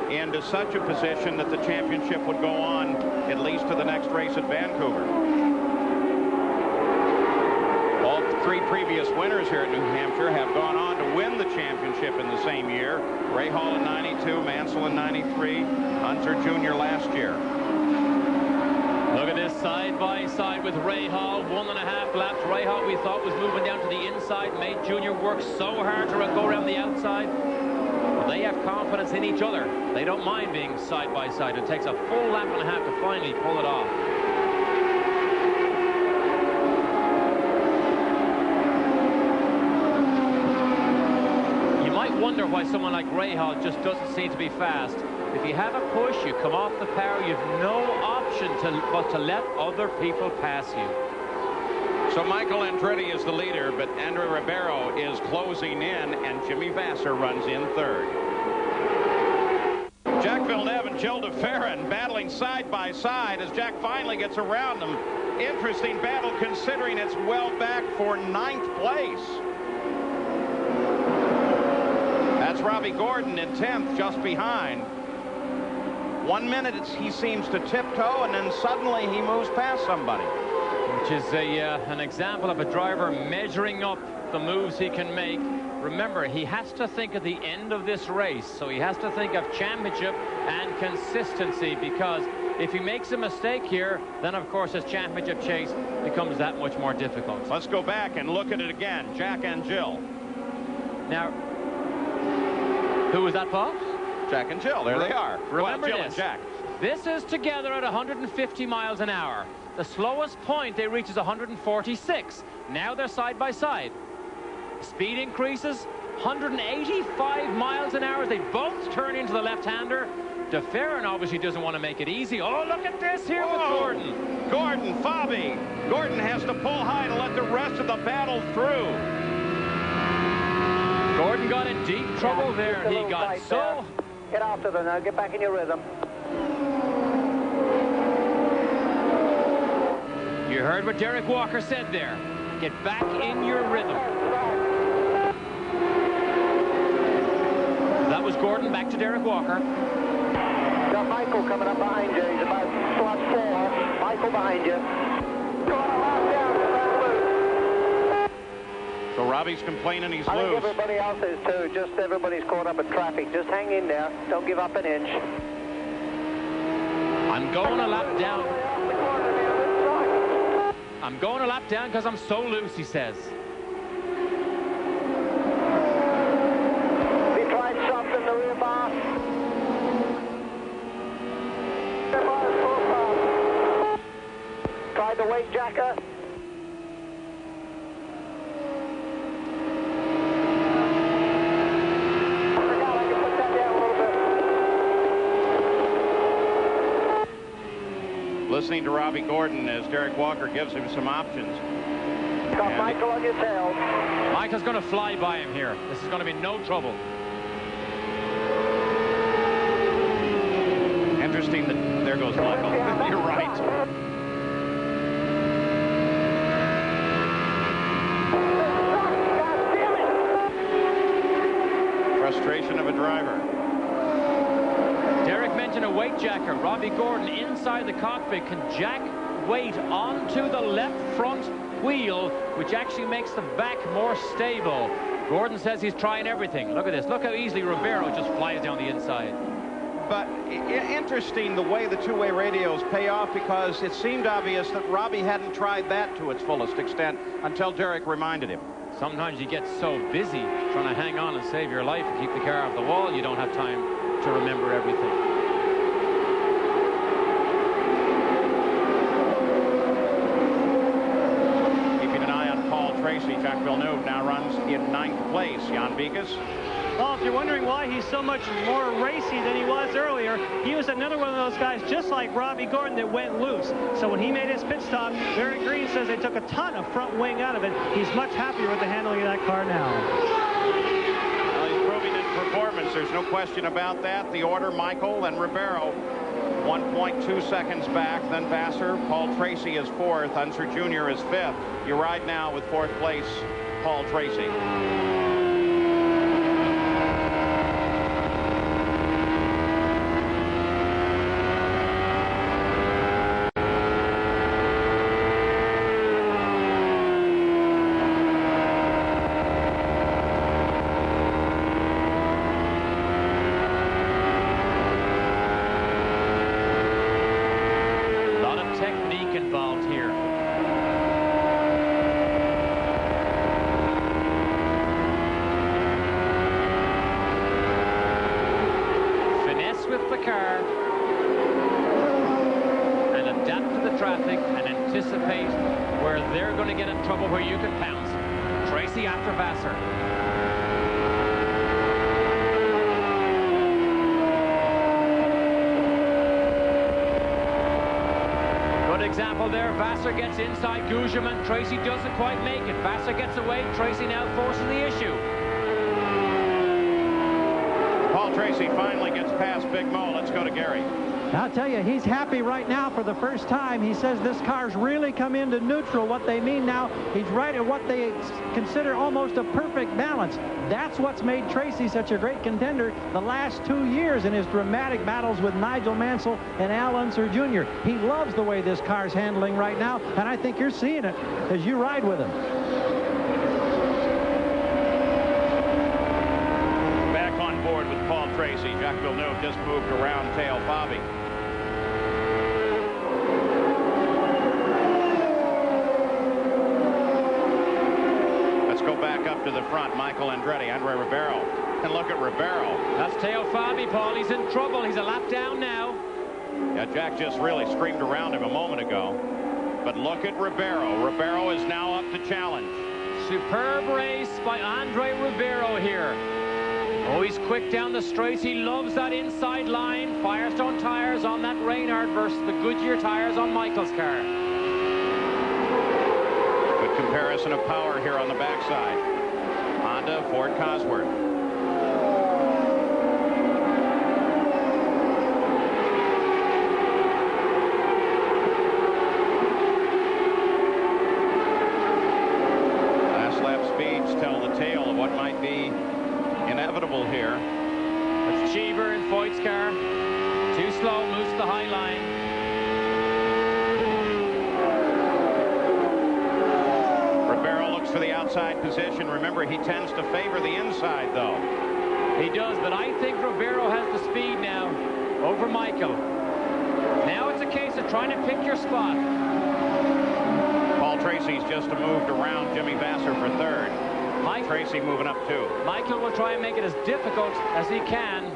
into such a position that the championship would go on at least to the next race at Vancouver. All 3 previous winners here at New Hampshire have gone on to win the championship in the same year. Ray Hall in '92, Mansell in '93, Unser Jr. last year. Look at this side-by-side with Ray Hall. 1.5 laps. Ray Hall, we thought, was moving down to the inside. Made Jr. work so hard to go around the outside. Well, they have confidence in each other. They don't mind being side-by-side. It takes a full lap and a half to finally pull it off. Wonder why someone like Ray Hall just doesn't seem to be fast. If you have a push, you come off the power, you've no option but to let other people pass you. So Michael Andretti is the leader, but Andre Ribeiro is closing in, and Jimmy Vasser runs in 3rd. Jacques Villeneuve and Gilles de Ferran battling side by side as Jack finally gets around them. Interesting battle considering it's well back for 9th place. That's Robbie Gordon in 10th, just behind. 1 minute he seems to tiptoe, and then suddenly he moves past somebody. Which is an example of a driver measuring up the moves he can make. Remember, he has to think at the end of this race, so he has to think of championship and consistency, because if he makes a mistake here, then of course his championship chase becomes that much more difficult. Let's go back and look at it again. Jack and Jill. Now, who was that, Paul? Jack and Jill. There they are. Remember Jill this. and Jack. This is together at 150 miles an hour. The slowest point they reach is 146. Now they're side by side. Speed increases. 185 miles an hour as they both turn into the left-hander. De Ferran obviously doesn't want to make it easy. Oh, look at this here with Gordon. Gordon, Fabi. Gordon has to pull high to let the rest of the battle through. Gordon got in deep trouble there. He got so... Get after them now. Get back in your rhythm. You heard what Derek Walker said there. Get back in your rhythm. That was Gordon. Back to Derek Walker. Got Michael coming up behind you. He's about slot 4. Michael behind you. Go on a lap down. So Robbie's complaining he's I think loose. everybody else is too. Just everybody's caught up in traffic. Just hang in there. Don't give up an inch. I'm going a lap down. I'm going a lap down because I'm so loose, he says. Have you tried softening the rear bar? Tried the weight jacker? Listening to Robbie Gordon as Derek Walker gives him some options. Got Michael on your tail. Michael's going to fly by him here. This is going to be no trouble. Interesting that there goes Michael. You're right. Frustration of a driver. Derek mentioned a weight jacker. Robbie Gordon inside the cockpit can jack weight onto the left front wheel, which actually makes the back more stable. Gordon says he's trying everything. Look at this. Look how easily Ribeiro just flies down the inside. But interesting the way the two-way radios pay off, because it seemed obvious that Robbie hadn't tried that to its fullest extent until Derek reminded him. Sometimes you get so busy trying to hang on and save your life and keep the car off the wall, you don't have time to remember everything. Keeping an eye on Paul Tracy, Jacques Villeneuve now runs in 9th place. Jan Beekes. Well, if you're wondering why he's so much more racy than he was earlier, he was another one of those guys, just like Robbie Gordon, that went loose. So when he made his pit stop, Barry Green says they took a ton of front wing out of it. He's much happier with the handling of that car now. Well, he's proving his performance. There's no question about that. The order, Michael and Ribeiro. 1.2 seconds back. Then Vassar. Paul Tracy is 4th. Unser Jr. is 5th. You ride now with 4th place Paul Tracy. Example there, Vassar gets inside Gugelmin. Tracy doesn't quite make it. Vassar gets away. Tracy now forces the issue. Paul Tracy finally gets past Big Mo. Let's go to Gary. I'll tell you, he's happy right now for the first time. He says this car's really come into neutral. What they mean now, he's right at what they consider almost a perfect balance. That's what's made Tracy such a great contender the last 2 years in his dramatic battles with Nigel Mansell and Al Unser Jr. He loves the way this car's handling right now, and I think you're seeing it as you ride with him. Back on board with Paul Tracy. Jacques Villeneuve just moved around Teo Fabi. Go back up to the front. Michael Andretti, Andre Ribeiro. And look at Ribeiro. That's Teo Fabi, Paul. He's in trouble. He's a lap down now. Yeah, Jack just really screamed around him a moment ago. But look at Ribeiro. Ribeiro is now up to challenge. Superb race by Andre Ribeiro here. Oh, he's quick down the straights. He loves that inside line. Firestone tires on that Reynard versus the Goodyear tires on Michael's car. Comparison of power here on the backside. Honda, Ford, Cosworth. Last lap speeds tell the tale of what might be inevitable here. That's Cheever in Foyt's car. Too slow, moves to the high line. For the outside position. Remember, he tends to favor the inside, though. He does, but I think Ribeiro has the speed now over Michael. Now it's a case of trying to pick your spot. Paul Tracy's just moved around Jimmy Vassar for 3rd. Tracy moving up 2. Michael will try and make it as difficult as he can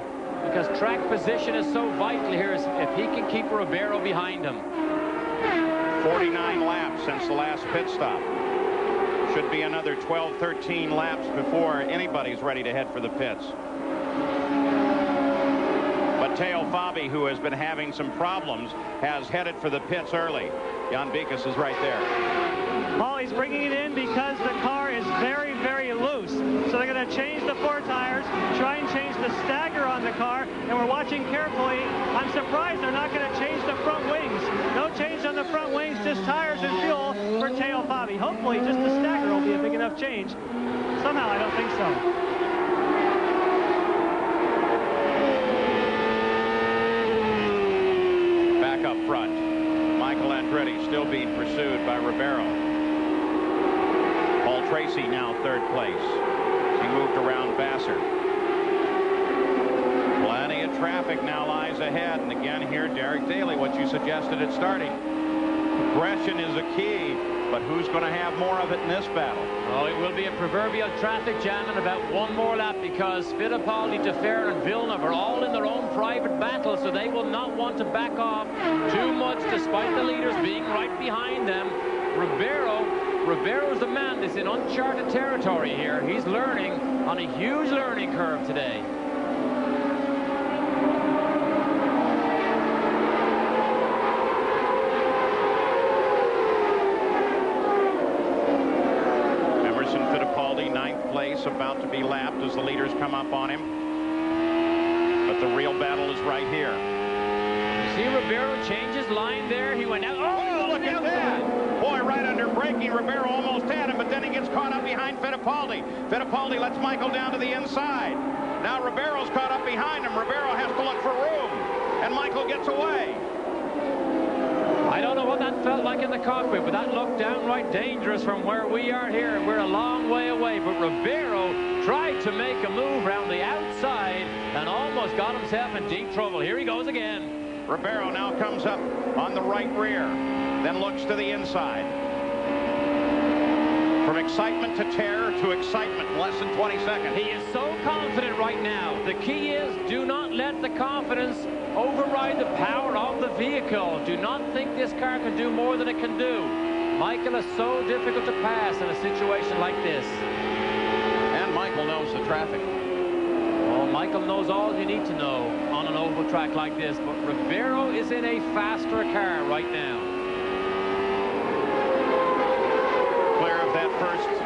because track position is so vital here if he can keep Ribeiro behind him. 49 laps since the last pit stop. Should be another 12, 13 laps before anybody's ready to head for the pits. But Teo Fabi, who has been having some problems, has headed for the pits early. Jan Beekes is right there. Paul, he's bringing it in because the car is very, very loose. So they're going to change the 4 tires, try and change the stagger on the car, and we're watching carefully. I'm surprised they're not going to change the front wings. No change on the front wings, just tires and fuel for Teo Fabi. Hopefully just the stagger will be a big enough change. Somehow I don't think so. Back up front, Michael Andretti still being pursued by Ribeiro. Paul Tracy now 3rd place. He moved around Vassar. Plenty of traffic now lies ahead. And again here, Derek Daly, what you suggested at starting. Aggression is a key, but who's going to have more of it in this battle? Oh, it will be a proverbial traffic jam in about 1 more lap because Fittipaldi, DeFerrin, and Villeneuve are all in their own private battle, so they will not want to back off too much despite the leaders being right behind them. Ribeiro's the man that's in uncharted territory here. He's learning on a huge learning curve today. About to be lapped as the leaders come up on him. But the real battle is right here. See Ribeiro change his line there. He went out. Oh, look at that. Boy, right under braking, Ribeiro almost had him, but then he gets caught up behind Fittipaldi. Fittipaldi lets Michael down to the inside. Now Ribeiro's caught up behind him. Ribeiro has to look for room, and Michael gets away. I don't know what that felt like in the cockpit, but that looked downright dangerous from where we are here. We're a long way away, but Ribeiro tried to make a move around the outside and almost got himself in deep trouble. Here he goes again. Ribeiro now comes up on the right rear, then looks to the inside. From excitement to terror to excitement in less than 20 seconds. He is so confident right now. The key is do not let the confidence override the power of the vehicle. Do not think this car can do more than it can do. Michael is so difficult to pass in a situation like this. And Michael knows the traffic. Well, Michael knows all you need to know on an oval track like this, but Ribeiro is in a faster car right now. Clear of that first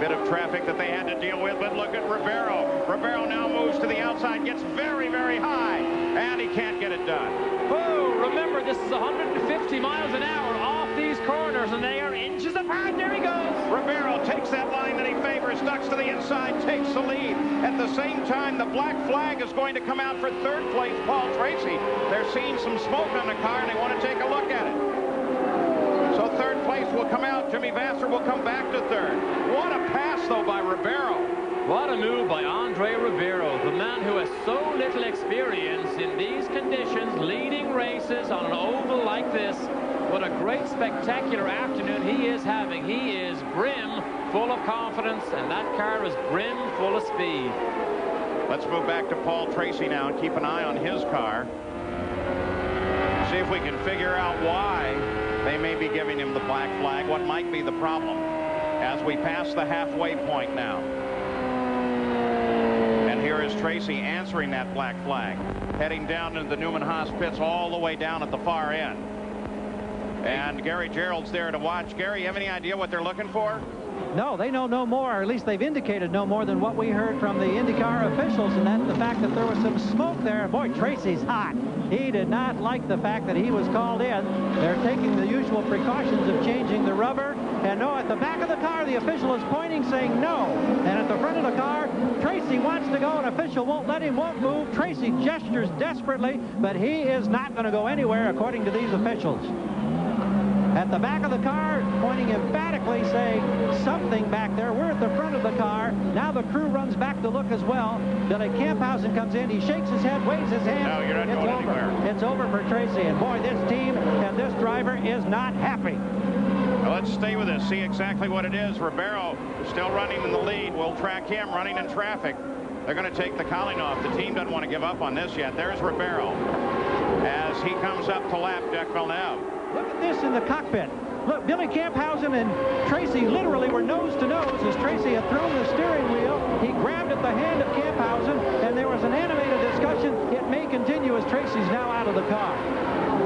bit of traffic that they had to deal with, but look at Ribeiro. Ribeiro now moves to the outside, gets very, very high, and he can't get it done. Oh, remember, this is 150 miles an hour off these corners, and they are inches apart. There he goes. Ribeiro takes that line that he favors, ducks to the inside, takes the lead. At the same time, the black flag is going to come out for third place, Paul Tracy. They're seeing some smoke on the car, and they want to take a look at it. So third place will come out. Jimmy Vasser will come back to third. What a pass, though, by Ribeiro. What a move by Andre Ribeiro, the man who has so little experience in these conditions, leading races on an oval like this. What a great, spectacular afternoon he is having. He is brim full of confidence, and that car is brim full of speed. Let's move back to Paul Tracy now and keep an eye on his car. See if we can figure out why they may be giving him the black flag. What might be the problem as we pass the halfway point now. And here is Tracy answering that black flag, heading down into the Newman Haas pits all the way down at the far end. And Gary Gerald's there to watch. Gary, you have any idea what they're looking for? No, they know no more, or at least they've indicated no more than what we heard from the IndyCar officials, and that's the fact that there was some smoke there. Boy, Tracy's hot. He did not like the fact that he was called in. They're taking the usual precautions of changing the rubber. And no, at the back of the car, the official is pointing, saying no. And at the front of the car, Tracy wants to go. An official won't let him, won't move. Tracy gestures desperately, but he is not going to go anywhere, according to these officials. At the back of the car, pointing emphatically, saying something back there. We're at the front of the car. Now the crew runs back to look as well. Billy Camphausen comes in. He shakes his head, waves his hand. No, you're not going anywhere. It's over for Tracy. And boy, this team and this driver is not happy. Well, let's stay with this, see exactly what it is. Ribeiro still running in the lead. We'll track him running in traffic. They're going to take the cowling off. The team doesn't want to give up on this yet. There's Ribeiro as he comes up to lap Jacques Villeneuve. Look at this in the cockpit. Look, Billy Camphausen and Tracy literally were nose to nose as Tracy had thrown the steering wheel. He grabbed at the hand of Camphausen, and there was an animated discussion. It may continue as Tracy's now out of the car.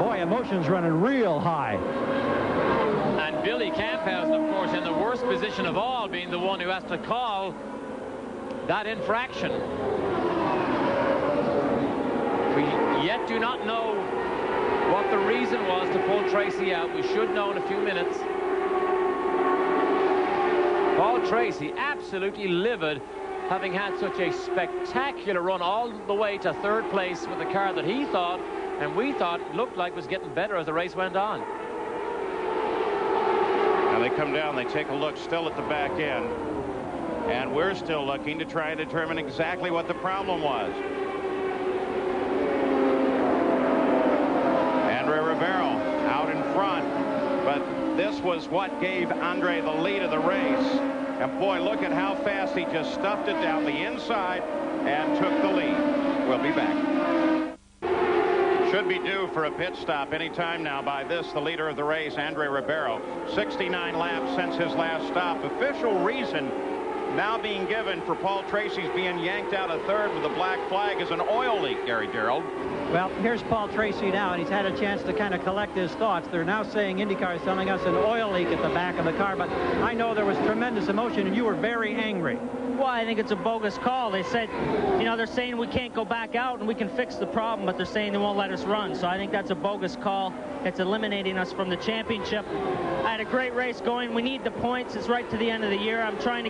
Boy, emotions running real high. And Billy Camphausen, of course, in the worst position of all, being the one who has to call that infraction. We yet do not know what the reason was to pull Tracy out. We should know in a few minutes. Paul Tracy absolutely livid, having had such a spectacular run all the way to third place with a car that he thought and we thought looked like was getting better as the race went on. Now they come down, they take a look still at the back end, and we're still looking to try and determine exactly what the problem was. Ribeiro out in front, but this was what gave Andre the lead of the race. And boy, look at how fast he just stuffed it down the inside and took the lead. We'll be back. Should be due for a pit stop any time now by the leader of the race, Andre Ribeiro. 69 laps since his last stop. Official reason now being given for Paul Tracy's being yanked out of third with a black flag is an oil leak, Gary Gerald. Well, here's Paul Tracy now, and he's had a chance to kind of collect his thoughts. They're now saying IndyCar is telling us an oil leak at the back of the car, but I know there was tremendous emotion, and you were very angry. why I think it's a bogus call. They said, you know, they're saying we can't go back out and we can fix the problem, but they're saying they won't let us run. So I think that's a bogus call. It's eliminating us from the championship. I had a great race going. We need the points. It's right to the end of the year. I'm trying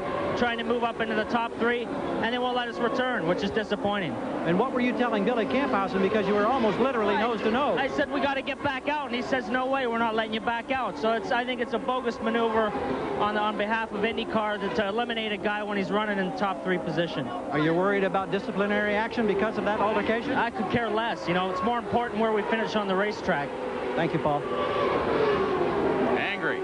to move up into the top 3, and they won't let us return, which is disappointing. And what were you telling Billy Camphausen, because you were almost literally nose to nose? I said, we got to get back out, and he says, no way, we're not letting you back out. So I think it's a bogus maneuver on behalf of IndyCar to eliminate a guy when he's running in the top 3 position. Are you worried about disciplinary action because of that altercation? I could care less. You know, it's more important where we finish on the racetrack. Thank you, Paul. Angry.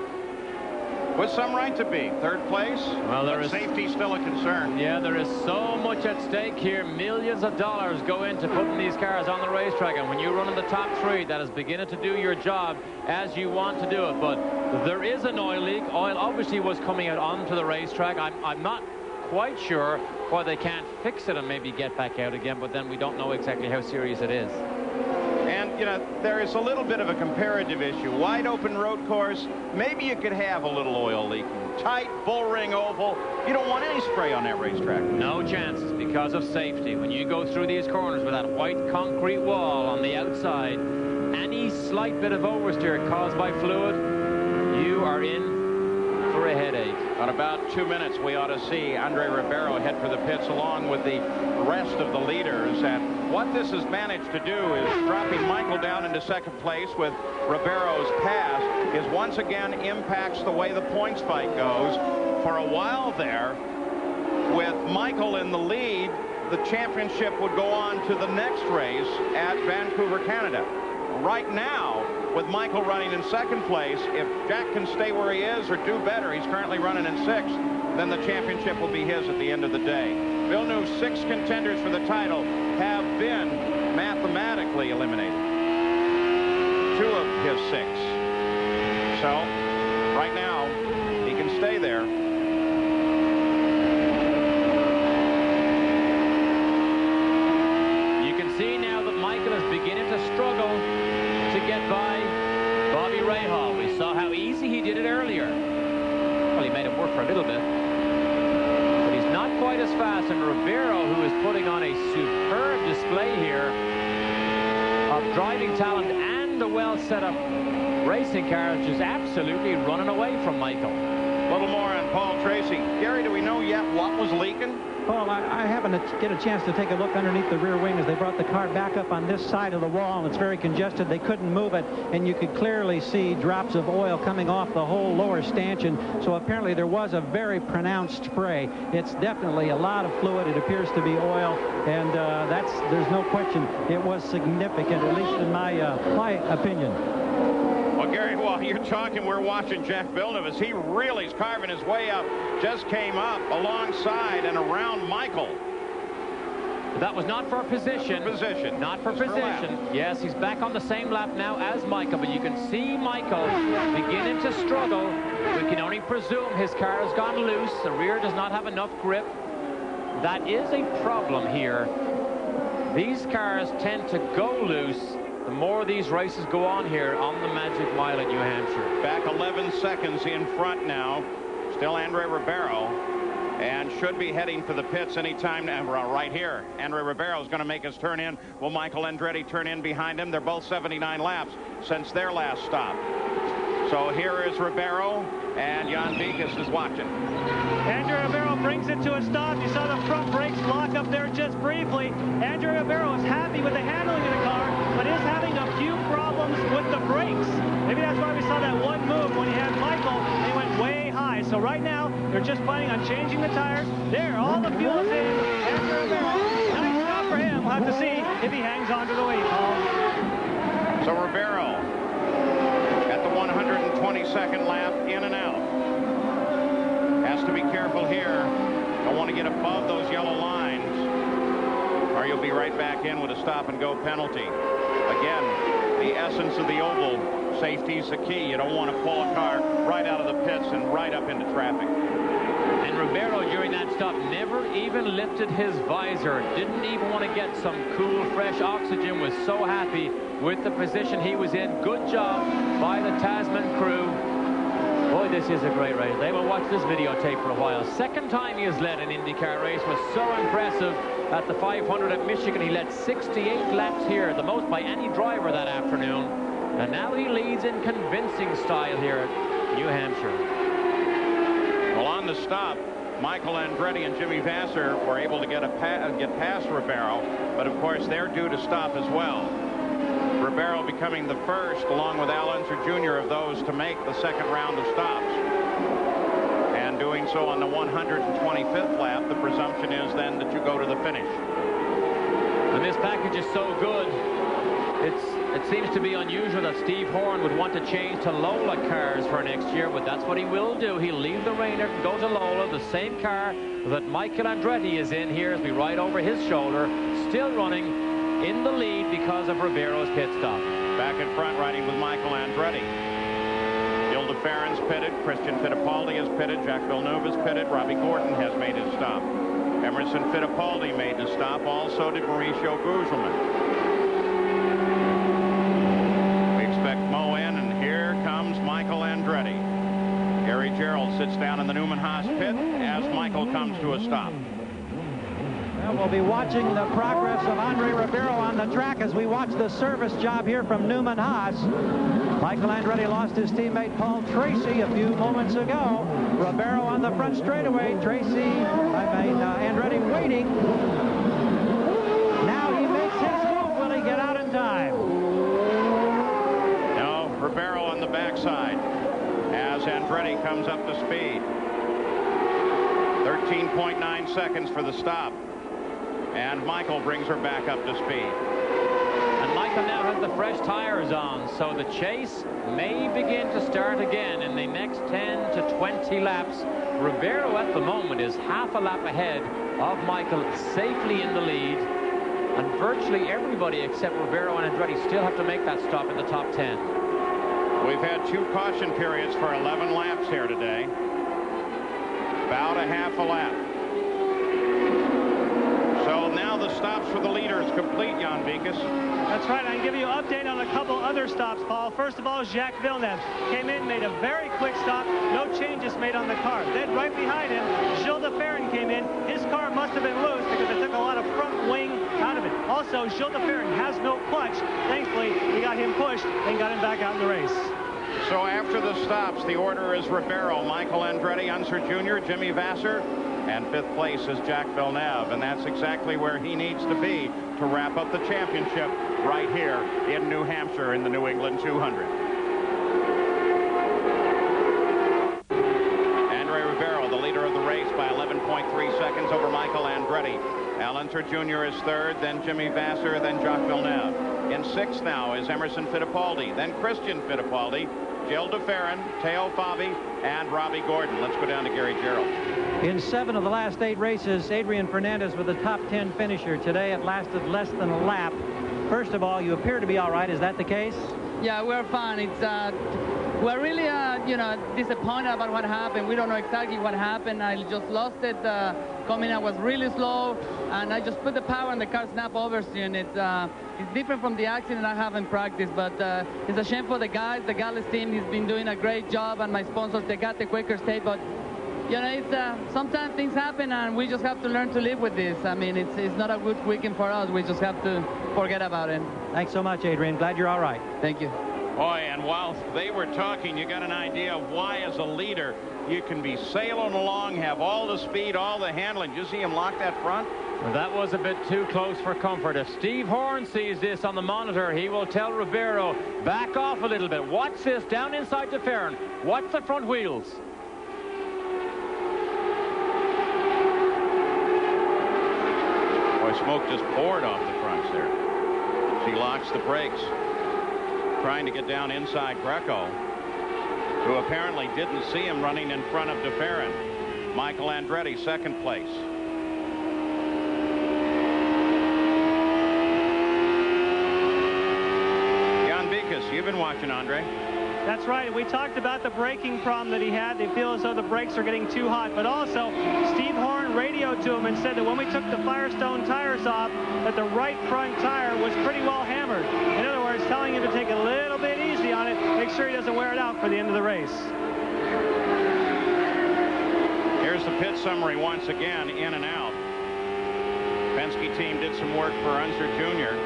With some right to be. Third place. Well, there is safety still a concern. Yeah, there is so much at stake here. Millions of dollars go into putting these cars on the racetrack, and when you run in the top 3, that is beginning to do your job as you want to do it. But there is an oil leak. Oil obviously was coming out onto the racetrack. I'm not quite sure why they can't fix it and maybe get back out again, but then we don't know exactly how serious it is. And, you know, there is a little bit of a comparative issue. Wide open road course, maybe you could have a little oil leaking. Tight bullring oval, you don't want any spray on that racetrack. No chances because of safety. When you go through these corners with that white concrete wall on the outside, any slight bit of oversteer caused by fluid, you are in for a headache. In about 2 minutes, we ought to see Andre Ribeiro head for the pits along with the rest of the leaders. And what this has managed to do is dropping Michael down into second place with Ribeiro's pass is once again impacts the way the points fight goes. For a while there, with Michael in the lead, the championship would go on to the next race at Vancouver, Canada. Right now, with Michael running in second place, if Jack can stay where he is or do better, he's currently running in 6th, then the championship will be his at the end of the day. Villeneuve's 6 contenders for the title have been mathematically eliminated. 2 of his 6. So, right now, he can stay there. You can see now that Michael is beginning to struggle to get by Bobby Rahal. We saw how easy he did it earlier. Well, he made it work for a little bit, but he's not quite as fast. And Ribeiro, who is putting on a superb display here of driving talent and a well set up racing car, is just absolutely running away from Michael. A little more on Paul Tracy. Gary, do we know yet what was leaking? Paul, I happened to get a chance to take a look underneath the rear wing as they brought the car back up on this side of the wall, and it's very congested. They couldn't move it, and you could clearly see drops of oil coming off the whole lower stanchion. So apparently there was a very pronounced spray. It's definitely a lot of fluid. It appears to be oil, and there's no question it was significant, at least in my opinion. Well, Gary, while you're talking, we're watching Jack Villeneuve as he really is carving his way up. Just came up alongside and around Michael. That was not for position. Not for position. Yes, he's back on the same lap now as Michael, but you can see Michael beginning to struggle. We can only presume his car has gone loose. The rear does not have enough grip. That is a problem here. These cars tend to go loose the more these races go on here on the Magic Mile at New Hampshire. Back 11 seconds in front now. Still Andre Ribeiro, and should be heading for the pits anytime now. Right here, Andre Ribeiro is going to make his turn in. Will Michael Andretti turn in behind him? They're both 79 laps since their last stop. So here is Ribeiro, and Jan Vikas is watching. Andre Ribeiro brings it to a stop. You saw the front brakes lock up there just briefly. Andre Ribeiro is happy with the handling of the car, but is having a few problems with the brakes. Maybe that's why we saw that one move when he had Michael, and he went way high. So right now, they're just planning on changing the tires. There, all the fuel is in. Andre Ribeiro, nice job for him. We'll have to see if he hangs on to the lead, Paul. So Ribeiro at the 122nd lap, in and out. Has to be careful here. Don't want to get above those yellow lines, or you'll be right back in with a stop-and-go penalty. Again, the essence of the oval, safety is the key. You don't want to pull a car right out of the pits and right up into traffic. And Ribeiro, during that stop, never even lifted his visor. Didn't even want to get some cool, fresh oxygen. Was so happy with the position he was in. Good job by the Tasman crew. Boy, this is a great race. They will watch this videotape for a while. Second time he has led an IndyCar race. Was so impressive at the 500 at Michigan. He led 68 laps here, the most by any driver that afternoon. And now he leads in convincing style here at New Hampshire. Well, on the stop, Michael Andretti and Jimmy Vasser were able to get past Ribeiro, but of course they're due to stop as well. Ribeiro becoming the first, along with Al Unser Jr., of those to make the second round of stops. And doing so on the 125th lap, the presumption is then that you go to the finish. And this package is so good. It seems to be unusual that Steve Horn would want to change to Lola cars for next year, but that's what he will do. He'll leave the Rainer and go to Lola, the same car that Michael Andretti is in here as we ride over his shoulder, still running in the lead because of Ribeiro's pit stop. Back in front, riding with Michael Andretti. Gilda Farron's pitted, Christian Fittipaldi has pitted, Jacques Villeneuve has pitted, Robbie Gordon has made his stop. Emerson Fittipaldi made the stop, also did Mauricio Gugelmin. Mo in, and here comes Michael Andretti. Gary Gerould sits down in the Newman Haas pit as Michael comes to a stop. Well, we'll be watching the progress of Andre Ribeiro on the track as we watch the service job here from Newman Haas. Michael Andretti lost his teammate Paul Tracy a few moments ago. Ribeiro on the front straightaway. Andretti waiting. Now he makes his move. Will he get out in time? Ribeiro on the backside as Andretti comes up to speed. 13.9 seconds for the stop. And Michael brings her back up to speed. And Michael now has the fresh tires on, so the chase may begin to start again in the next 10 to 20 laps. Ribeiro at the moment is half a lap ahead of Michael, safely in the lead. And virtually everybody except Ribeiro and Andretti still have to make that stop in the top 10. We've had 2 caution periods for 11 laps here today. About a half a lap. So now the stops for the leader is complete, Jan Vikas. That's right. I can give you an update on a couple other stops, Paul. First of all, Jacques Villeneuve came in, made a very quick stop. No changes made on the car. Then right behind him, Gilles de Ferran came in. His car must have been loose because it took a lot of front wing out of it. Also, Gilles de Ferran has no clutch. Thankfully, we got him pushed and got him back out in the race. So after the stops, the order is Ribeiro, Michael Andretti, Unser Jr., Jimmy Vasser, and 5th place is Jacques Villeneuve. And that's exactly where he needs to be to wrap up the championship right here in New Hampshire in the New England 200. Andre Ribeiro, the leader of the race by 11.3 seconds over Michael Andretti. Al Unser Jr. is 3rd, then Jimmy Vasser, then Jacques Villeneuve. In 6th now is Emerson Fittipaldi, then Christian Fittipaldi, Gilles de Ferran, Teo Fabi, and Robbie Gordon. Let's go down to Gary Gerould. In 7 of the last 8 races, Adrian Fernandez with a top 10 finisher. Today it lasted less than a lap. First of all, you appear to be all right. Is that the case? Yeah, we're fine. We're really, disappointed about what happened. We don't know exactly what happened. I just lost it. Coming out was really slow, and I just put the power and the car snapped over soon. It's different from the accident I have in practice, but it's a shame for the guys. The Gallus team has been doing a great job, and my sponsors, they got the quicker state, but it's sometimes things happen, and we just have to learn to live with this. I mean, it's not a good weekend for us. We just have to forget about it. Thanks so much, Adrian. Glad you're all right. Thank you. Boy, and while they were talking, you got an idea of why, as a leader, you can be sailing along, have all the speed, all the handling. Did you see him lock that front? Well, that was a bit too close for comfort. If Steve Horn sees this on the monitor, he will tell Ribeiro, back off a little bit. Watch this down inside de Ferran. Watch the front wheels. Boy, smoke just poured off the fronts there. She locks the brakes, trying to get down inside Greco, who apparently didn't see him running in front of de Ferran. Michael Andretti, 2nd place. Jan Vikas, you've been watching Andre. That's right. We talked about the braking problem that he had. They feel as though the brakes are getting too hot. But also, Steve Horn radioed to him and said that when we took the Firestone tires off, that the right front tire was pretty well hammered. In other words, telling him to take a little bit easy on it. Make sure he doesn't wear it out for the end of the race. Here's the pit summary once again, in and out. Penske team did some work for Unser Jr.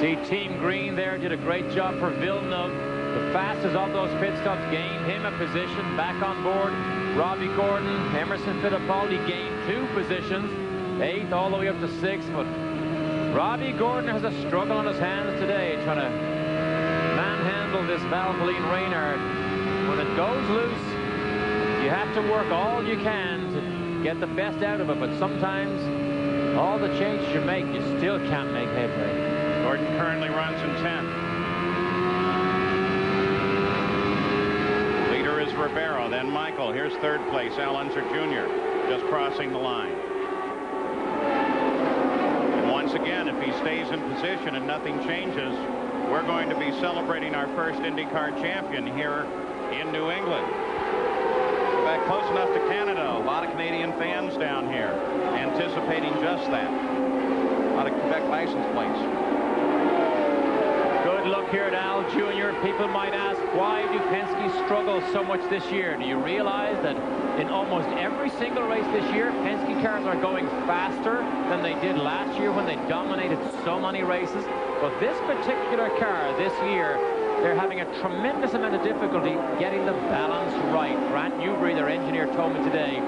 See, Team Green there did a great job for Villeneuve. The fastest of those pit stops gained him a position back on board. Robbie Gordon, Emerson Fittipaldi gained 2 positions, 8th all the way up to 6th. But Robbie Gordon has a struggle on his hands today, trying to manhandle this Valvoline Reynard. When it goes loose, you have to work all you can to get the best out of it, but sometimes all the changes you make, you still can't make headway. Gordon currently runs in 10th. Leader is Ribeiro, then Michael. Here's 3rd place, Al Unser Jr., just crossing the line. And once again, if he stays in position and nothing changes, we're going to be celebrating our first IndyCar champion here in New England. In fact, close enough to Canada. A lot of Canadian fans down here anticipating just that. A lot of Quebec license plates. Good look here at Al Jr. People might ask, why do Penske struggle so much this year? Do you realize that in almost every single race this year, Penske cars are going faster than they did last year when they dominated so many races? But this particular car this year, they're having a tremendous amount of difficulty getting the balance right. Grant Newbury, their engineer, told me today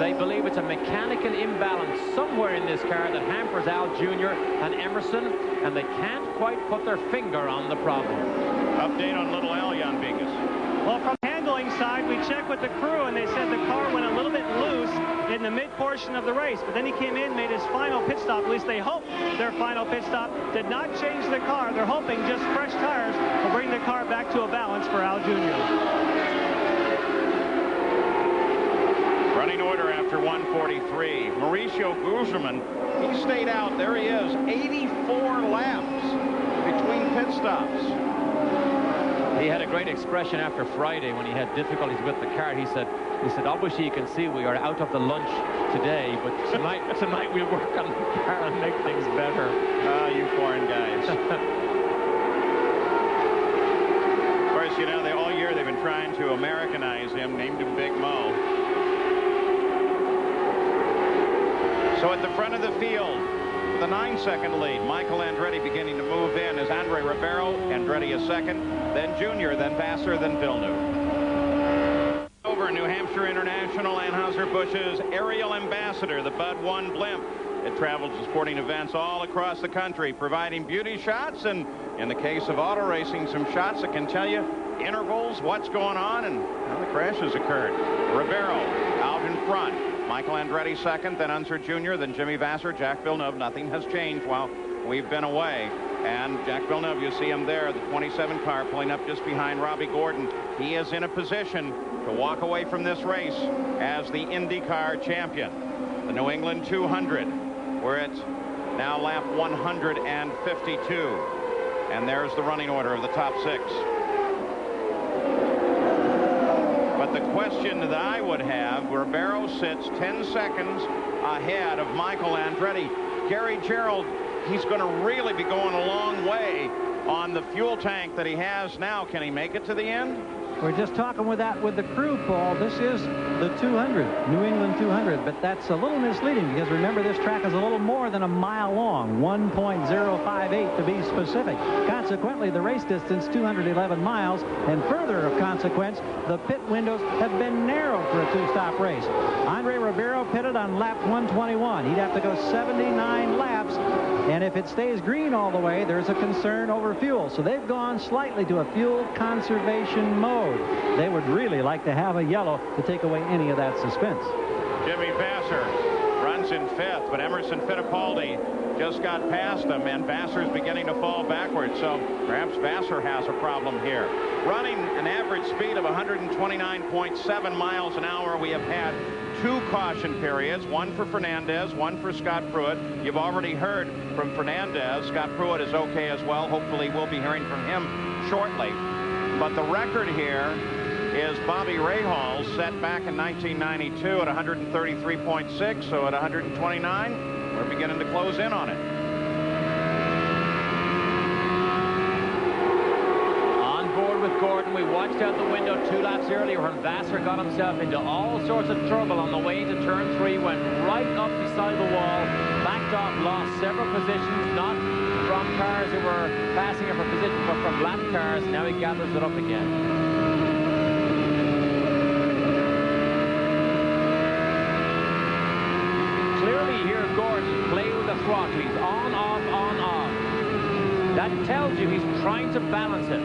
they believe it's a mechanical imbalance somewhere in this car that hampers Al Jr. and Emerson, and they can't quite put their finger on the problem. Update on Little Al, Jan Vegas. Well, from the handling side, we checked with the crew, and they said the car went a little bit loose in the mid-portion of the race. But then he came in, made his final pit stop. At least they hope their final pit stop did not change the car. They're hoping just fresh tires will bring the car back to a balance for Al Jr. Running order after 143. Mauricio Guzman, he stayed out. There he is, 84 laps between pit stops. He had a great expression after Friday when he had difficulties with the car. He said, obviously you can see we are out of the lunch today, but tonight we'll work on the car and make things better. Ah, you foreign guys. Of course, you know, all year they've been trying to Americanize him, named him Big Mo. So at the front of the field, with a 9-second lead, Michael Andretti beginning to move in as Andre Ribeiro. Andretti is second, then Junior, then Vassar, then Villeneuve. Over New Hampshire International, Anheuser-Busch's aerial ambassador, the Bud 1 blimp. It travels to sporting events all across the country, providing beauty shots, and in the case of auto racing, some shots that can tell you intervals, what's going on, and how the crashes occurred. Ribeiro out in front. Michael Andretti second, then Unser Jr., then Jimmy Vassar, Jack Villeneuve. Nothing has changed while we've been away. And Jack Villeneuve, you see him there, the 27 car pulling up just behind Robbie Gordon. He is in a position to walk away from this race as the IndyCar champion. The New England 200. We're at now lap 152. And there's the running order of the top 6. But the question that I would have, Ribeiro sits 10 seconds ahead of Michael Andretti. Gary Gerald, he's going to really be going a long way on the fuel tank that he has now. Can he make it to the end? We're just talking with the crew, Paul. This is the 200, New England 200, but that's a little misleading because remember this track is a little more than a mile long, 1.058 to be specific. Consequently, the race distance 211 miles, and further of consequence, the pit windows have been narrowed for a 2-stop race. Andre Ribeiro pitted on lap 121. He'd have to go 79 laps, and if it stays green all the way, there's a concern over fuel. So they've gone slightly to a fuel conservation mode. They would really like to have a yellow to take away any of that suspense. Jimmy Vassar runs in 5th, but Emerson Fittipaldi just got past him, and Vassar's beginning to fall backwards, so perhaps Vassar has a problem here. Running an average speed of 129.7 miles an hour, we have had 2 caution periods, one for Fernandez, one for Scott Pruitt. You've already heard from Fernandez. Scott Pruitt is okay as well. Hopefully we'll be hearing from him shortly. But the record here is Bobby Rahal, set back in 1992 at 133.6, so at 129, we're beginning to close in on it. with Gordon. We watched out the window 2 laps earlier when Vassar got himself into all sorts of trouble on the way into turn 3, went right up beside the wall, backed off, lost several positions, not from cars who were passing him for position, but from lap cars. Now he gathers it up again. Clearly here, Gordon play with the throttle. He's on, off, on, off. That tells you he's trying to balance it.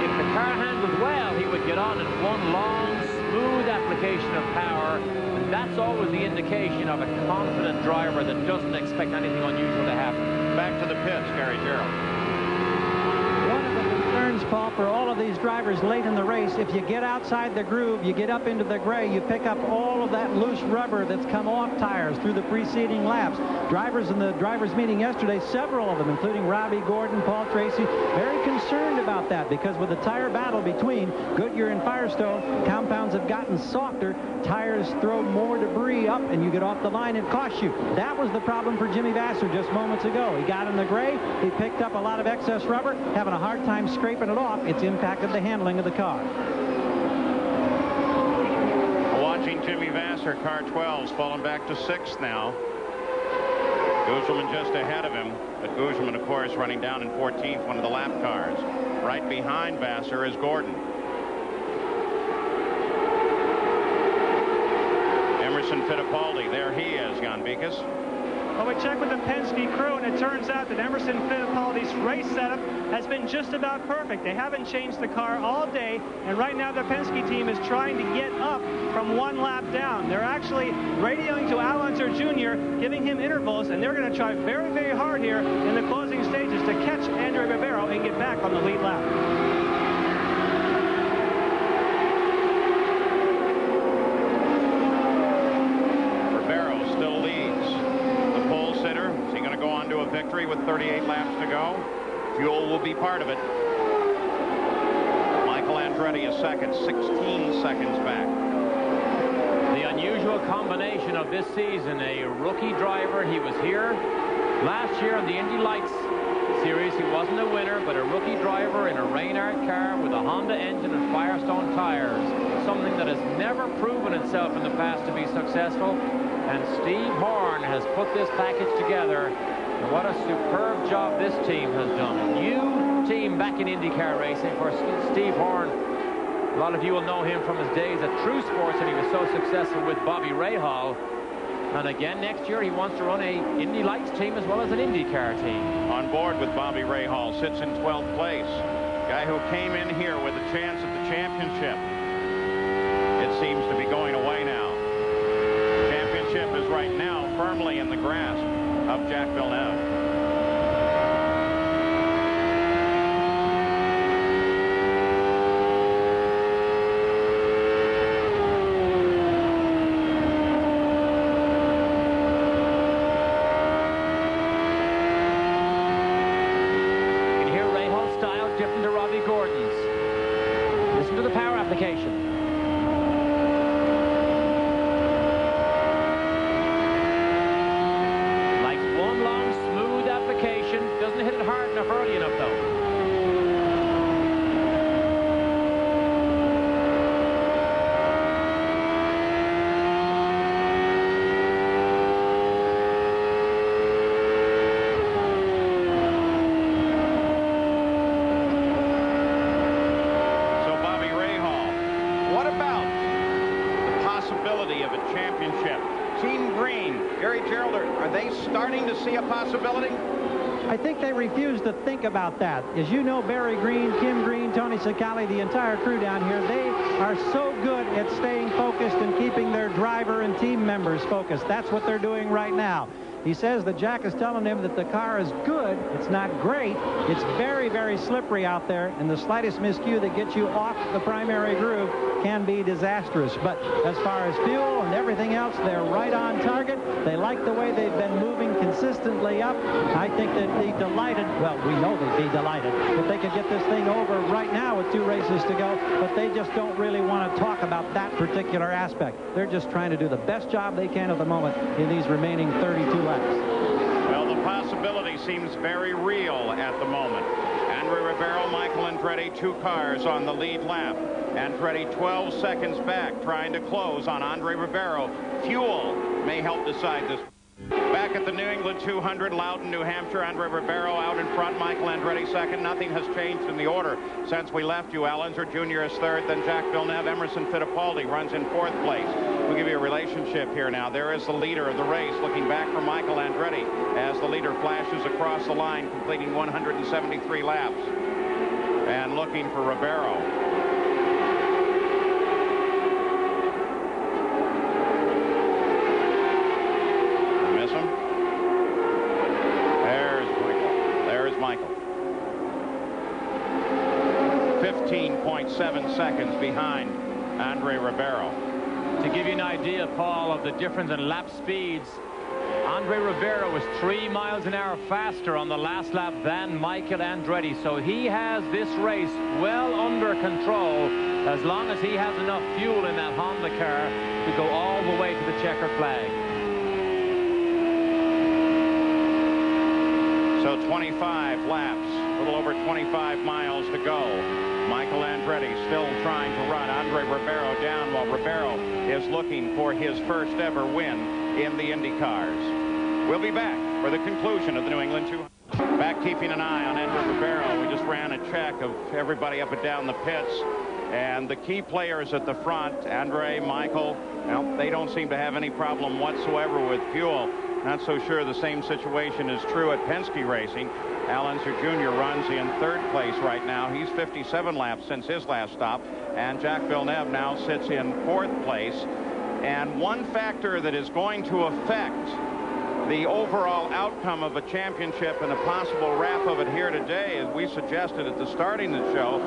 If the car handled well, he would get on in one long, smooth application of power. And that's always the indication of a confident driver that doesn't expect anything unusual to happen. Back to the pits, Gary Gerald. Paul, for all of these drivers late in the race, if you get outside the groove, you get up into the gray, you pick up all of that loose rubber that's come off tires through the preceding laps. Drivers in the drivers meeting yesterday, several of them, including Robbie Gordon, Paul Tracy, very concerned about that, because with the tire battle between Goodyear and Firestone, compounds have gotten softer, tires throw more debris up, and you get off the line, it costs you. That was the problem for Jimmy Vassar just moments ago. He got in the gray, he picked up a lot of excess rubber, having a hard time scraping it off. It's impacted the handling of the car. Watching Jimmy Vassar, car 12's fallen back to 6th now. Guzman just ahead of him, but Guzman, of course, running down in 14th, one of the lap cars. Right behind Vassar is Gordon. Emerson Fittipaldi, there he is, Jan Beekes. Well, we checked with the Penske crew, and it turns out that Emerson Fittipaldi's race setup has been just about perfect. They haven't changed the car all day, and right now the Penske team is trying to get up from 1 lap down. They're actually radioing to Al Unser Jr., giving him intervals, and they're going to try very, very hard here in the closing stages to catch Andre Ribeiro and get back on the lead lap. Victory with 38 laps to go. Fuel will be part of it. Michael Andretti is second, 16 seconds back. The unusual combination of this season, a rookie driver. He was here last year in the Indy Lights Series. He wasn't a winner, but a rookie driver in a Reynard car with a Honda engine and Firestone tires. Something that has never proven itself in the past to be successful. And Steve Horn has put this package together. And what a superb job this team has done. A new team back in IndyCar racing for Steve Horn. A lot of you will know him from his days at True Sports, and he was so successful with Bobby Rahal. And again, next year, he wants to run a Indy Lights team as well as an IndyCar team. On board with Bobby Rahal, sits in 12th place. Guy who came in here with a chance at the championship. It seems to be going away now. Championship is right now firmly in the grasp of Jack Villeneuve. You can hear Rahal's style different to Robbie Gordon's. Listen to the power application. Doesn't hit it hard enough early enough, though. So, Bobby Rahal, what about the possibility of a championship? Team Green, Gary Gerald, are they starting to see a possibility? I think they refuse to think about that. As you know, Barry Green, Kim Green, Tony Sicali, the entire crew down here, they are so good at staying focused and keeping their driver and team members focused. That's what they're doing right now. He says that Jack is telling him that the car is good. It's not great. It's very, very slippery out there, and the slightest miscue that gets you off the primary groove can be disastrous. But as far as fuel and everything else, they're right on target. They like the way they've been moving consistently up. I think they'd be delighted. Well, we know they'd be delighted if they could get this thing over right now with 2 races to go, but they just don't really want to talk about that particular aspect. They're just trying to do the best job they can at the moment in these remaining 32 laps. Well, the possibility possibility seems very real at the moment. Andre Ribeiro, Michael Andretti, 2 cars on the lead lap. Andretti 12 seconds back, trying to close on Andre Ribeiro. Fuel may help decide this. Back at the New England 200, Loudon, New Hampshire. Andre Ribeiro out in front, Michael Andretti second. Nothing has changed in the order since we left you. Al Unser Jr. is third, then Jack Villeneuve. Emerson Fittipaldi runs in 4th place. We'll give you a relationship here now. There is the leader of the race, looking back for Michael Andretti as the leader flashes across the line, completing 173 laps. And looking for Ribeiro. Miss him. There's Michael. There's Michael. 15.7 seconds behind Andre Ribeiro. To give you an idea, Paul, of the difference in lap speeds, Andre Ribeiro was 3 miles an hour faster on the last lap than Michael Andretti. So he has this race well under control as long as he has enough fuel in that Honda car to go all the way to the checkered flag. So 25 laps, a little over 25 miles to go. Michael Andretti still trying to run Andre Ribeiro down while Ribeiro is looking for his first ever win in the Indy cars. We'll be back for the conclusion of the New England 200. Back keeping an eye on Andre Ribeiro. We just ran a check of everybody up and down the pits. And the key players at the front, Andre, Michael, well, they don't seem to have any problem whatsoever with fuel. Not so sure the same situation is true at Penske Racing. Al Unser Jr. runs in 3rd place right now. He's 57 laps since his last stop. And Jack Villeneuve now sits in 4th place. And one factor that is going to affect the overall outcome of a championship and a possible wrap of it here today, as we suggested at the starting of the show,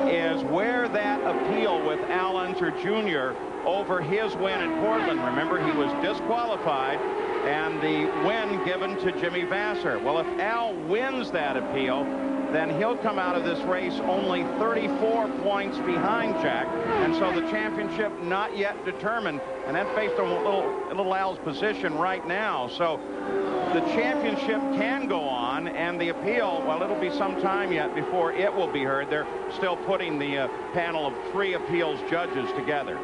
is where that appeal with Al Unser Jr. over his win in Portland. Remember, he was disqualified and the win given to Jimmy Vasser. Well, if Al wins that appeal, then he'll come out of this race only 34 points behind Jack, and so the championship not yet determined, and that's based on little Al's position right now. So the championship can go on, and the appeal, well, it'll be some time yet before it will be heard. They're still putting the panel of 3 appeals judges together.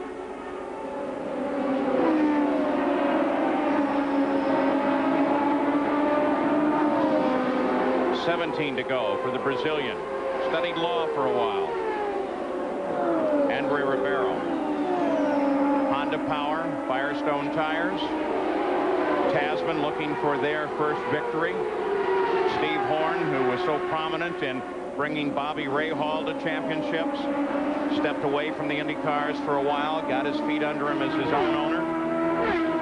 $17 to go for the Brazilian. Studied law for a while. Andre Ribeiro. Honda Power, Firestone tires. Tasman looking for their first victory. Steve Horn, who was so prominent in bringing Bobby Rahal to championships, stepped away from the Indy cars for a while, got his feet under him as his own owner,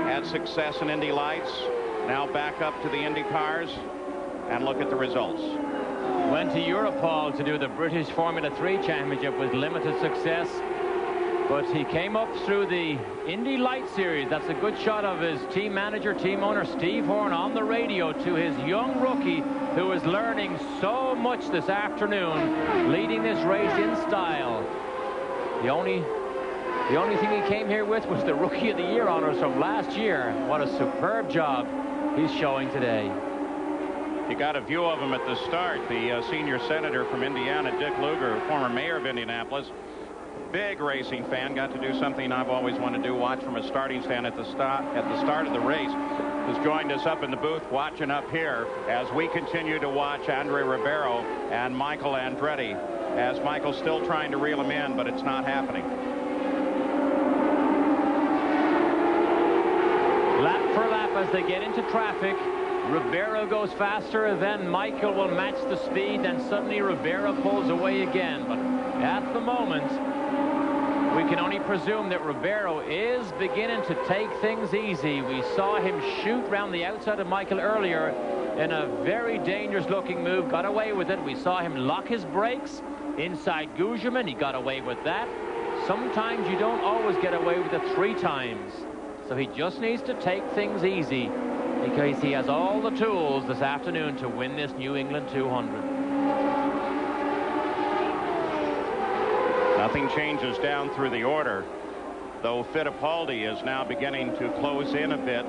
had success in Indy Lights, now back up to the Indy cars. And look at the results. Went to Europe, Paul, to do the British Formula 3 Championship with limited success. But he came up through the Indy Light Series. That's a good shot of his team manager, team owner, Steve Horn, on the radio to his young rookie who is learning so much this afternoon, leading this race in style. The only thing he came here with was the Rookie of the Year honors from last year. What a superb job he's showing today. You got a view of him at the start. The senior senator from Indiana, Dick Lugar, former mayor of Indianapolis, big racing fan, got to do something I've always wanted to do, watch from a starting stand at the start of the race. Has joined us up in the booth, watching up here as we continue to watch Andre Ribeiro and Michael Andretti, as Michael's still trying to reel him in, but it's not happening. Lap for lap as they get into traffic. Ribeiro goes faster, then Michael will match the speed, then suddenly Ribeiro pulls away again. But at the moment, we can only presume that Ribeiro is beginning to take things easy. We saw him shoot round the outside of Michael earlier in a very dangerous looking move, got away with it. We saw him lock his brakes inside Gugelmin. He got away with that. Sometimes you don't always get away with it 3 times. So he just needs to take things easy, because he has all the tools this afternoon to win this New England 200. Nothing changes down through the order, though Fittipaldi is now beginning to close in a bit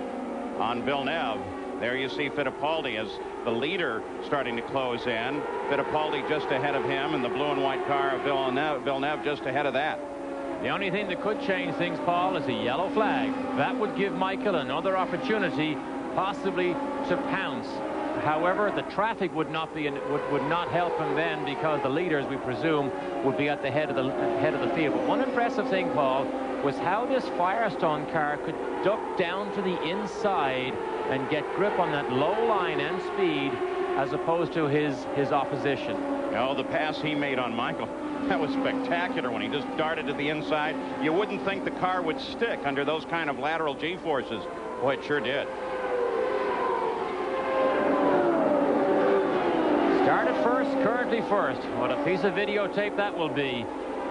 on Villeneuve. There you see Fittipaldi as the leader starting to close in. Fittipaldi just ahead of him, and the blue and white car of Villeneuve just ahead of that. The only thing that could change things, Paul, is a yellow flag. That would give Michael another opportunity, possibly to pounce. However, the traffic would not help him then, because the leaders, we presume, would be at the head of the field. But one impressive thing, Paul, was how this Firestone car could duck down to the inside and get grip on that low line and speed, as opposed to his opposition. Oh, the pass he made on Michael, that was spectacular when he just darted to the inside. You wouldn't think the car would stick under those kind of lateral G-forces. Boy, it sure did. Started first, currently first. What a piece of videotape that will be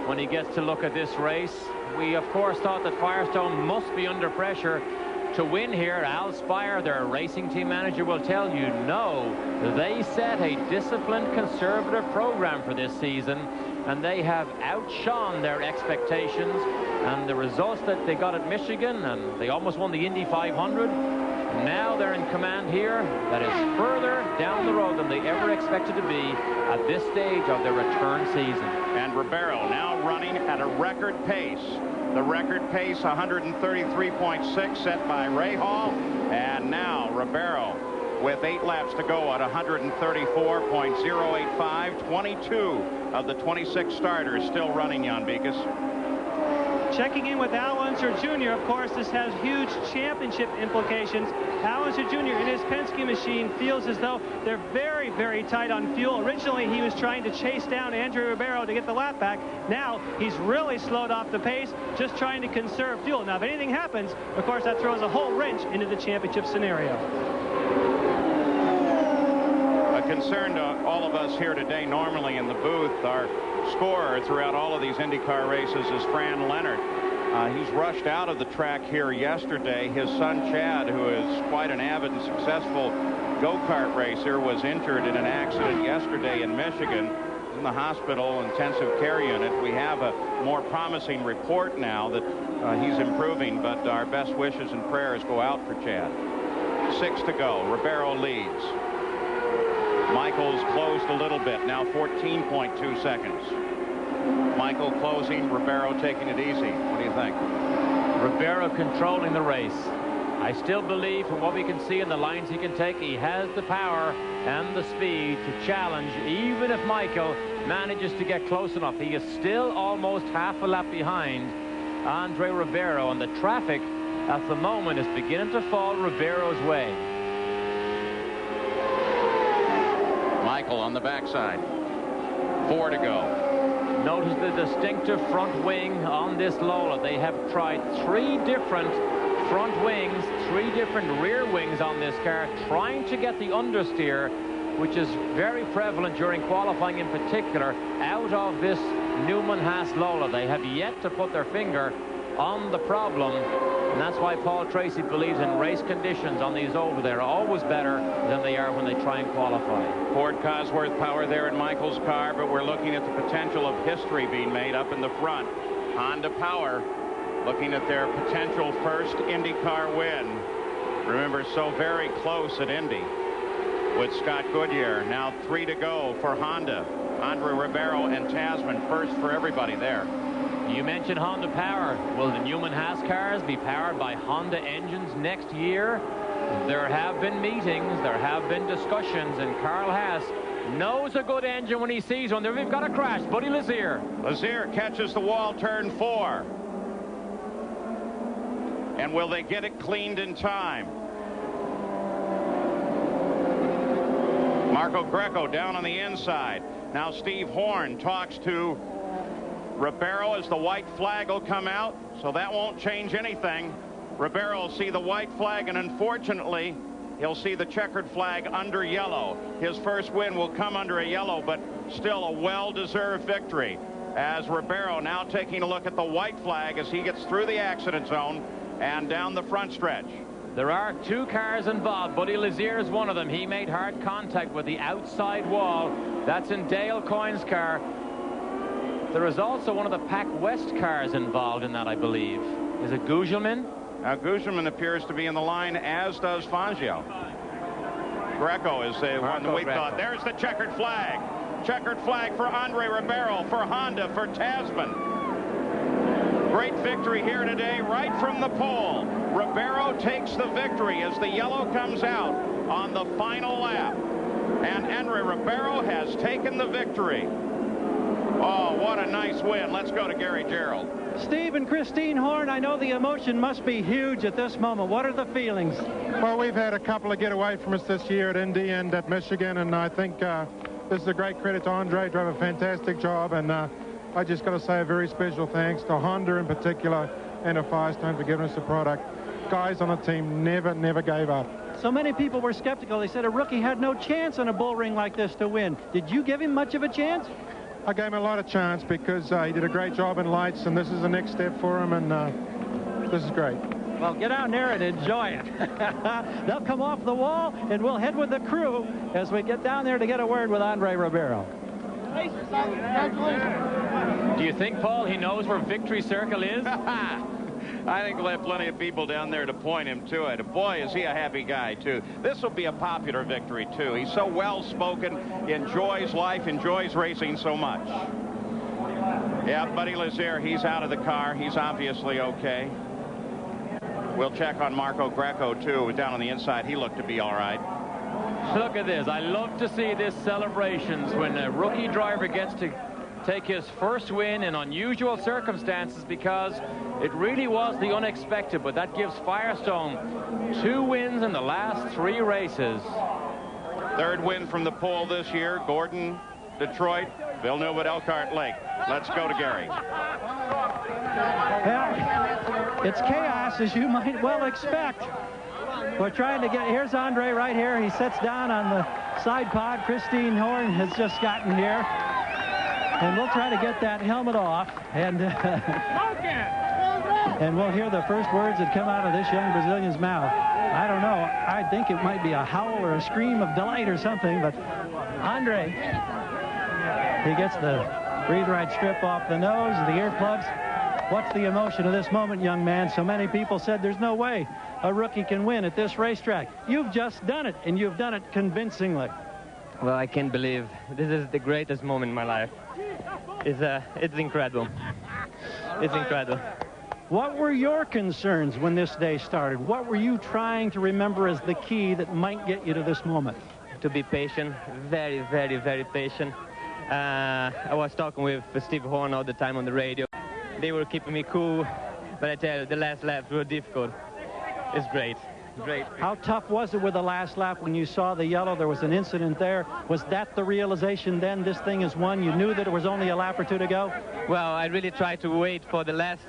when he gets to look at this race. We, of course, thought that Firestone must be under pressure to win here. Al Spire, their racing team manager, will tell you no. They set a disciplined, conservative program for this season, and they have outshone their expectations. And the results that they got at Michigan, and they almost won the Indy 500. Now they're in command here. That is further down the road than they ever expected to be at this stage of their return season. And Ribeiro now running at a record pace. The record pace, 133.6, set by Ray Hall. And now Ribeiro with 8 laps to go at 134.085. 22 of the 26 starters still running, Jan Beekes. Checking in with Al Unser Jr., of course, this has huge championship implications. Al Unser Jr. in his Penske machine feels as though they're very, very tight on fuel. Originally, he was trying to chase down Andrew Ribeiro to get the lap back. Now, he's really slowed off the pace, just trying to conserve fuel. Now, if anything happens, of course, that throws a whole wrench into the championship scenario. A concern to all of us here today, normally in the booth, our scorer throughout all of these IndyCar races is Fran Leonard. He's rushed out of the track here yesterday. His son Chad, who is quite an avid and successful go-kart racer, was injured in an accident yesterday in Michigan. He's in the hospital intensive care unit. We have a more promising report now that he's improving, but our best wishes and prayers go out for Chad. 6 to go. Ribeiro leads. Michael's closed a little bit, now 14.2 seconds. Michael closing, Ribeiro taking it easy. What do you think? Ribeiro controlling the race. I still believe, from what we can see in the lines he can take, he has the power and the speed to challenge, even if Michael manages to get close enough. He is still almost half a lap behind Andre Ribeiro, and the traffic at the moment is beginning to fall Ribeiro's way. Michael on the backside. 4 to go. Notice the distinctive front wing on this Lola. They have tried 3 different front wings, 3 different rear wings on this car, trying to get the understeer, which is very prevalent during qualifying in particular, out of this Newman-Haas Lola. They have yet to put their finger on the problem, and that's why Paul Tracy believes in race conditions on these over there are always better than they are when they try and qualify. Ford Cosworth power there in Michael's car, but we're looking at the potential of history being made up in the front. Honda Power looking at their potential first IndyCar win. Remember, so very close at Indy with Scott Goodyear. Now 3 to go for Honda. Andre Ribeiro and Tasman first for everybody there. You mentioned Honda Power. Will the Newman-Haas cars be powered by Honda engines next year? There have been meetings, there have been discussions, and Carl Haas knows a good engine when he sees one. We've got a crash. Buddy Lazier. Lazier catches the wall, turn 4. And will they get it cleaned in time? Marco Greco down on the inside. Now Steve Horn talks to Ribeiro as the white flag will come out, so that won't change anything. Ribeiro will see the white flag, and unfortunately, he'll see the checkered flag under yellow. His first win will come under a yellow, but still a well-deserved victory. As Ribeiro now taking a look at the white flag as he gets through the accident zone and down the front stretch. There are 2 cars involved. Buddy Lazier is one of them. He made hard contact with the outside wall. That's in Dale Coyne's car. There is also one of the Pac West cars involved in that, I believe. Is it Gugelmin? Gugelmin appears to be in the line, as does Fangio. Greco is the one that we thought. There's the checkered flag. Checkered flag for Andre Ribeiro, for Honda, for Tasman. Great victory here today, right from the pole. Ribeiro takes the victory as the yellow comes out on the final lap. And Andre Ribeiro has taken the victory. Oh, what a nice win. Let's go to Gary Gerald. Steve and Christine Horn, I know the emotion must be huge at this moment. What are the feelings? Well, we've had a couple of get away from us this year at Indy and at Michigan, and I think this is a great credit to Andre. Drove a fantastic job, and I just got to say a very special thanks to Honda in particular and to Firestone for giving us the product. Guys on the team never gave up. So many people were skeptical. They said a rookie had no chance on a bull ring like this to win. Did you give him much of a chance? I gave him a lot of chance because he did a great job in lights, and this is the next step for him, and this is great. Well, get out there and enjoy it. They'll come off the wall, and we'll head with the crew as we get down there to get a word with Andre Ribeiro. Do you think, Paul, he knows where Victory Circle is? I think we'll have plenty of people down there to point him to it. Boy, is he a happy guy, too. This will be a popular victory, too. He's so well-spoken, enjoys life, enjoys racing so much. Yeah, Buddy Lazier, he's out of the car. He's obviously okay. We'll check on Marco Greco, too. Down on the inside, he looked to be all right. Look at this. I love to see this celebrations when a rookie driver gets to take his first win in unusual circumstances, because it really was the unexpected, but that gives Firestone 2 wins in the last 3 races. Third win from the pole this year. Gordon, Detroit, Villeneuve at Elkhart Lake. Let's go to Gary. Well, it's chaos, as you might well expect. We're trying to get, here's Andre right here. He sits down on the side pod. Christine Horn has just gotten here. And we'll try to get that helmet off. And and we'll hear the first words that come out of this young Brazilian's mouth. I don't know. I think it might be a howl or a scream of delight or something, but Andre, he gets the breathe right strip off the nose, the earplugs. What's the emotion of this moment, young man? So many people said there's no way a rookie can win at this racetrack. You've just done it, and you've done it convincingly. Well, I can't believe this is the greatest moment in my life. It's incredible. It's incredible. What were your concerns when this day started? What were you trying to remember as the key that might get you to this moment? To be patient, very, very, very patient. I was talking with Steve Horn all the time on the radio. They were keeping me cool, but I tell you, the last laps were difficult. It's great. Great. How tough was it with the last lap when you saw the yellow? There was an incident there. Was that the realization then, this thing is won? You knew that it was only a lap or 2 to go? Well, I really tried to wait for the last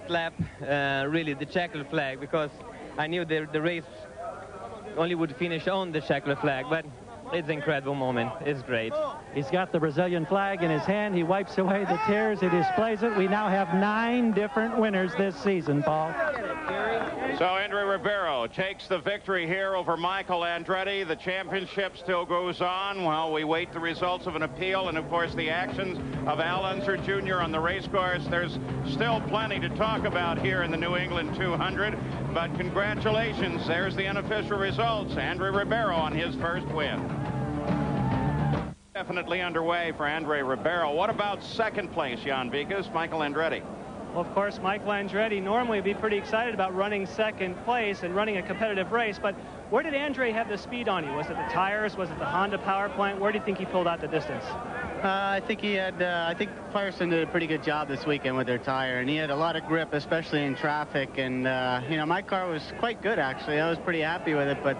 lap, really the checkered flag, because I knew the race only would finish on the checkered flag, but it's an incredible moment. It's great. He's got the Brazilian flag in his hand. He wipes away the tears. He displays it. We now have 9 different winners this season, Paul. So Andre Ribeiro takes the victory here over Michael Andretti. The championship still goes on while we wait the results of an appeal and, of course, the actions of Al Unser Jr. on the race course. There's still plenty to talk about here in the New England 200, but congratulations. There's the unofficial results. Andre Ribeiro on his first win. Definitely underway for Andre Ribeiro. What about second place, Jan Vikas? Michael Andretti. Well, of course, Michael Andretti normally would be pretty excited about running second place and running a competitive race, but where did Andre have the speed on you? Was it the tires? Was it the Honda power plant? Where do you think he pulled out the distance? I think he had, I think Firestone did a pretty good job this weekend with their tire, and he had a lot of grip, especially in traffic, and, you know, my car was quite good, actually. I was pretty happy with it, but,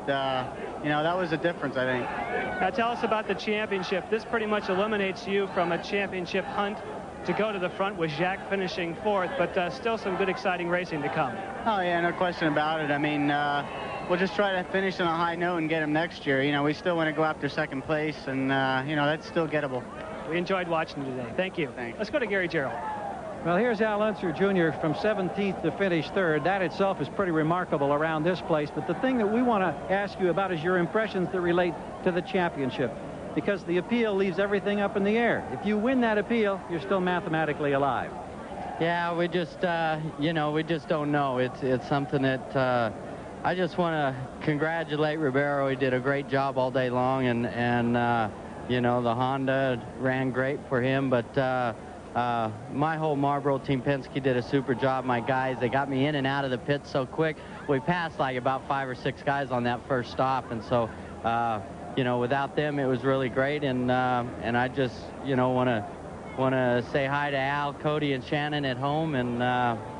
you know, that was a difference, I think. Now, tell us about the championship. This pretty much eliminates you from a championship hunt to go to the front with Jacques finishing 4th, but still some good, exciting racing to come. Oh, yeah, no question about it. I mean, we'll just try to finish on a high note and get him next year. You know, we still want to go after second place, and, you know, that's still gettable. We enjoyed watching today. Thank you. Thanks. Let's go to Gary Gerald. Well, here's Al Unser Jr. from 17th to finish 3rd. That itself is pretty remarkable around this place. But the thing that we want to ask you about is your impressions that relate to the championship, because the appeal leaves everything up in the air. If you win that appeal, you're still mathematically alive. Yeah, we just, you know, we just don't know. It's something that I just want to congratulate Ribeiro. He did a great job all day long, and you know, the Honda ran great for him, but my whole Marlboro team, Penske, did a super job. My guys, they got me in and out of the pits so quick. We passed like about 5 or 6 guys on that first stop, and so you know, without them, it was really great. And I just, you know, want to say hi to Al, Cody, and Shannon at home, and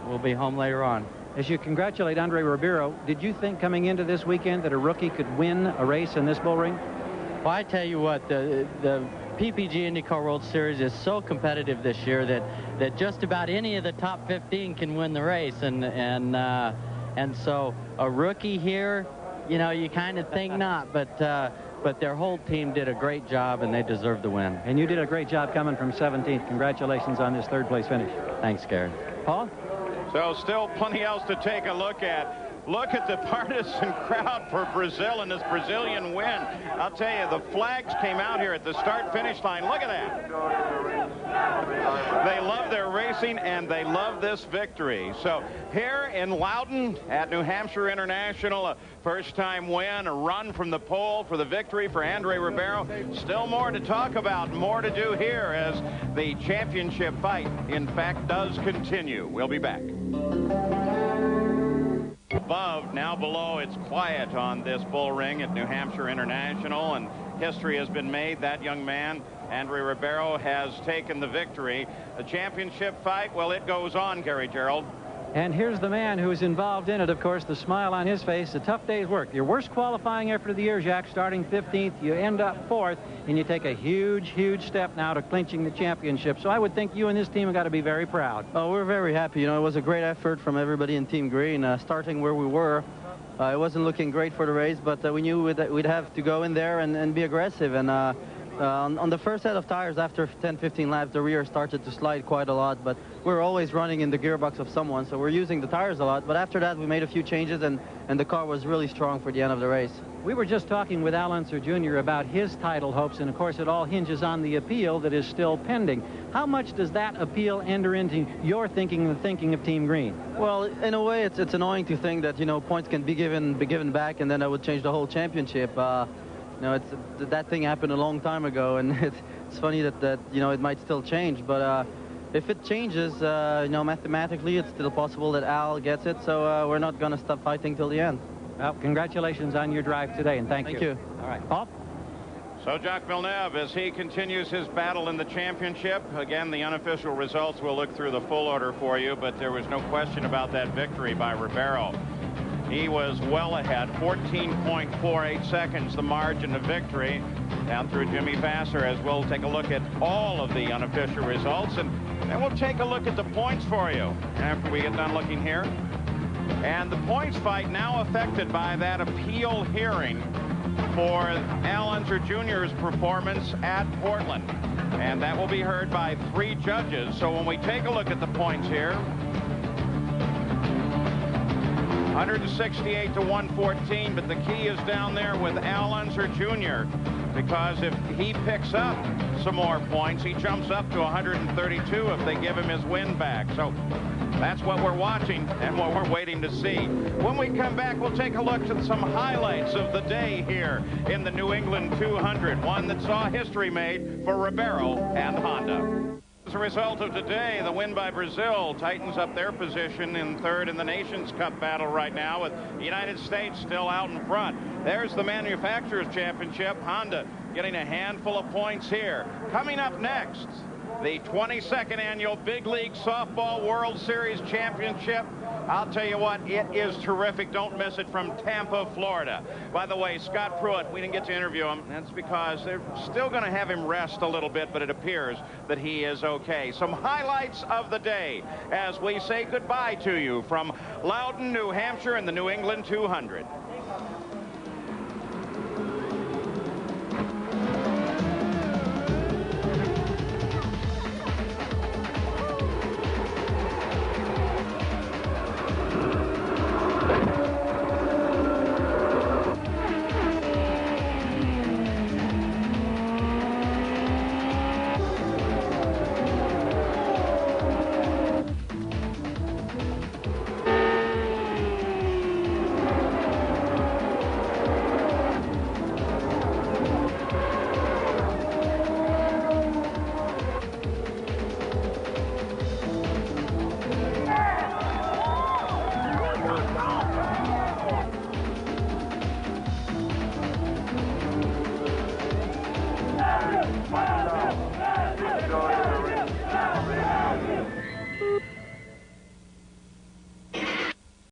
we'll be home later on. As you congratulate Andre Ribeiro, did you think coming into this weekend that a rookie could win a race in this bull ring? Well, I tell you what, the PPG IndyCar World Series is so competitive this year that just about any of the top 15 can win the race, and so a rookie here, you know, you kind of think not, but their whole team did a great job, and they deserve the win. And you did a great job coming from 17th. Congratulations on this third-place finish. Thanks, Gary. Paul? So still plenty else to take a look at. Look at the partisan crowd for Brazil and this Brazilian win. I'll tell you, the flags came out here at the start-finish line. Look at that. They love their racing, and they love this victory. So here in Loudon at New Hampshire International, a first-time win, a run from the pole for the victory for Andre Ribeiro. Still more to talk about, more to do here as the championship fight, in fact, does continue. We'll be back. Above, now below, it's quiet on this bull ring at New Hampshire International, and history has been made. That young man, Andre Ribeiro, has taken the victory. The championship fight, well, it goes on, Gary Gerald. And here's the man who's involved in it, of course, the smile on his face, a tough day's work. Your worst qualifying effort of the year, Jacques, starting 15th. You end up 4th, and you take a huge, huge step now to clinching the championship. So I would think you and this team have got to be very proud. Oh, we're very happy. You know, it was a great effort from everybody in Team Green, starting where we were. It wasn't looking great for the race, but we knew we'd have to go in there and be aggressive. And on the first set of tires, after 10-15 laps, the rear started to slide quite a lot, but we're always running in the gearbox of someone, so we're using the tires a lot. But after that, we made a few changes, and the car was really strong for the end of the race. We were just talking with Al Unser Jr. about his title hopes, and of course it all hinges on the appeal that is still pending. How much does that appeal enter into your thinking and the thinking of Team Green? Well, in a way, it's annoying to think that, you know, points can be given back, and then that would change the whole championship. You know, that thing happened a long time ago, and it's funny that you know, it might still change. But if it changes, you know, mathematically, it's still possible that Al gets it. So we're not going to stop fighting till the end. Well, congratulations on your drive today, and thank you. Thank you. All right, Paul. So Jacques Villeneuve, as he continues his battle in the championship, again, the unofficial results, we'll look through the full order for you, but there was no question about that victory by Ribeiro. He was well ahead, 14.48 seconds, the margin of victory, down through Jimmy Vasser, as we'll take a look at all of the unofficial results, and then we'll take a look at the points for you after we get done looking here. And the points fight now affected by that appeal hearing for Al Unser Jr.'s performance at Portland. And that will be heard by 3 judges. So when we take a look at the points here, 168 to 114, but the key is down there with Al Unser Jr., because if he picks up some more points, he jumps up to 132 if they give him his win back. So that's what we're watching and what we're waiting to see. When we come back, we'll take a look at some highlights of the day here in the New England 200, one that saw history made for Ribeiro and Honda. As a result of today, the win by Brazil tightens up their position in 3rd in the Nations Cup battle right now, with the United States still out in front. There's the Manufacturers' Championship. Honda getting a handful of points here. Coming up next, the 22nd annual Big League Softball World Series Championship. I'll tell you what, it is terrific. Don't miss it, from Tampa, Florida. By the way, Scott Pruitt, we didn't get to interview him. That's because they're still going to have him rest a little bit, but it appears that he is okay. Some highlights of the day as we say goodbye to you from Loudon, New Hampshire, and the New England 200.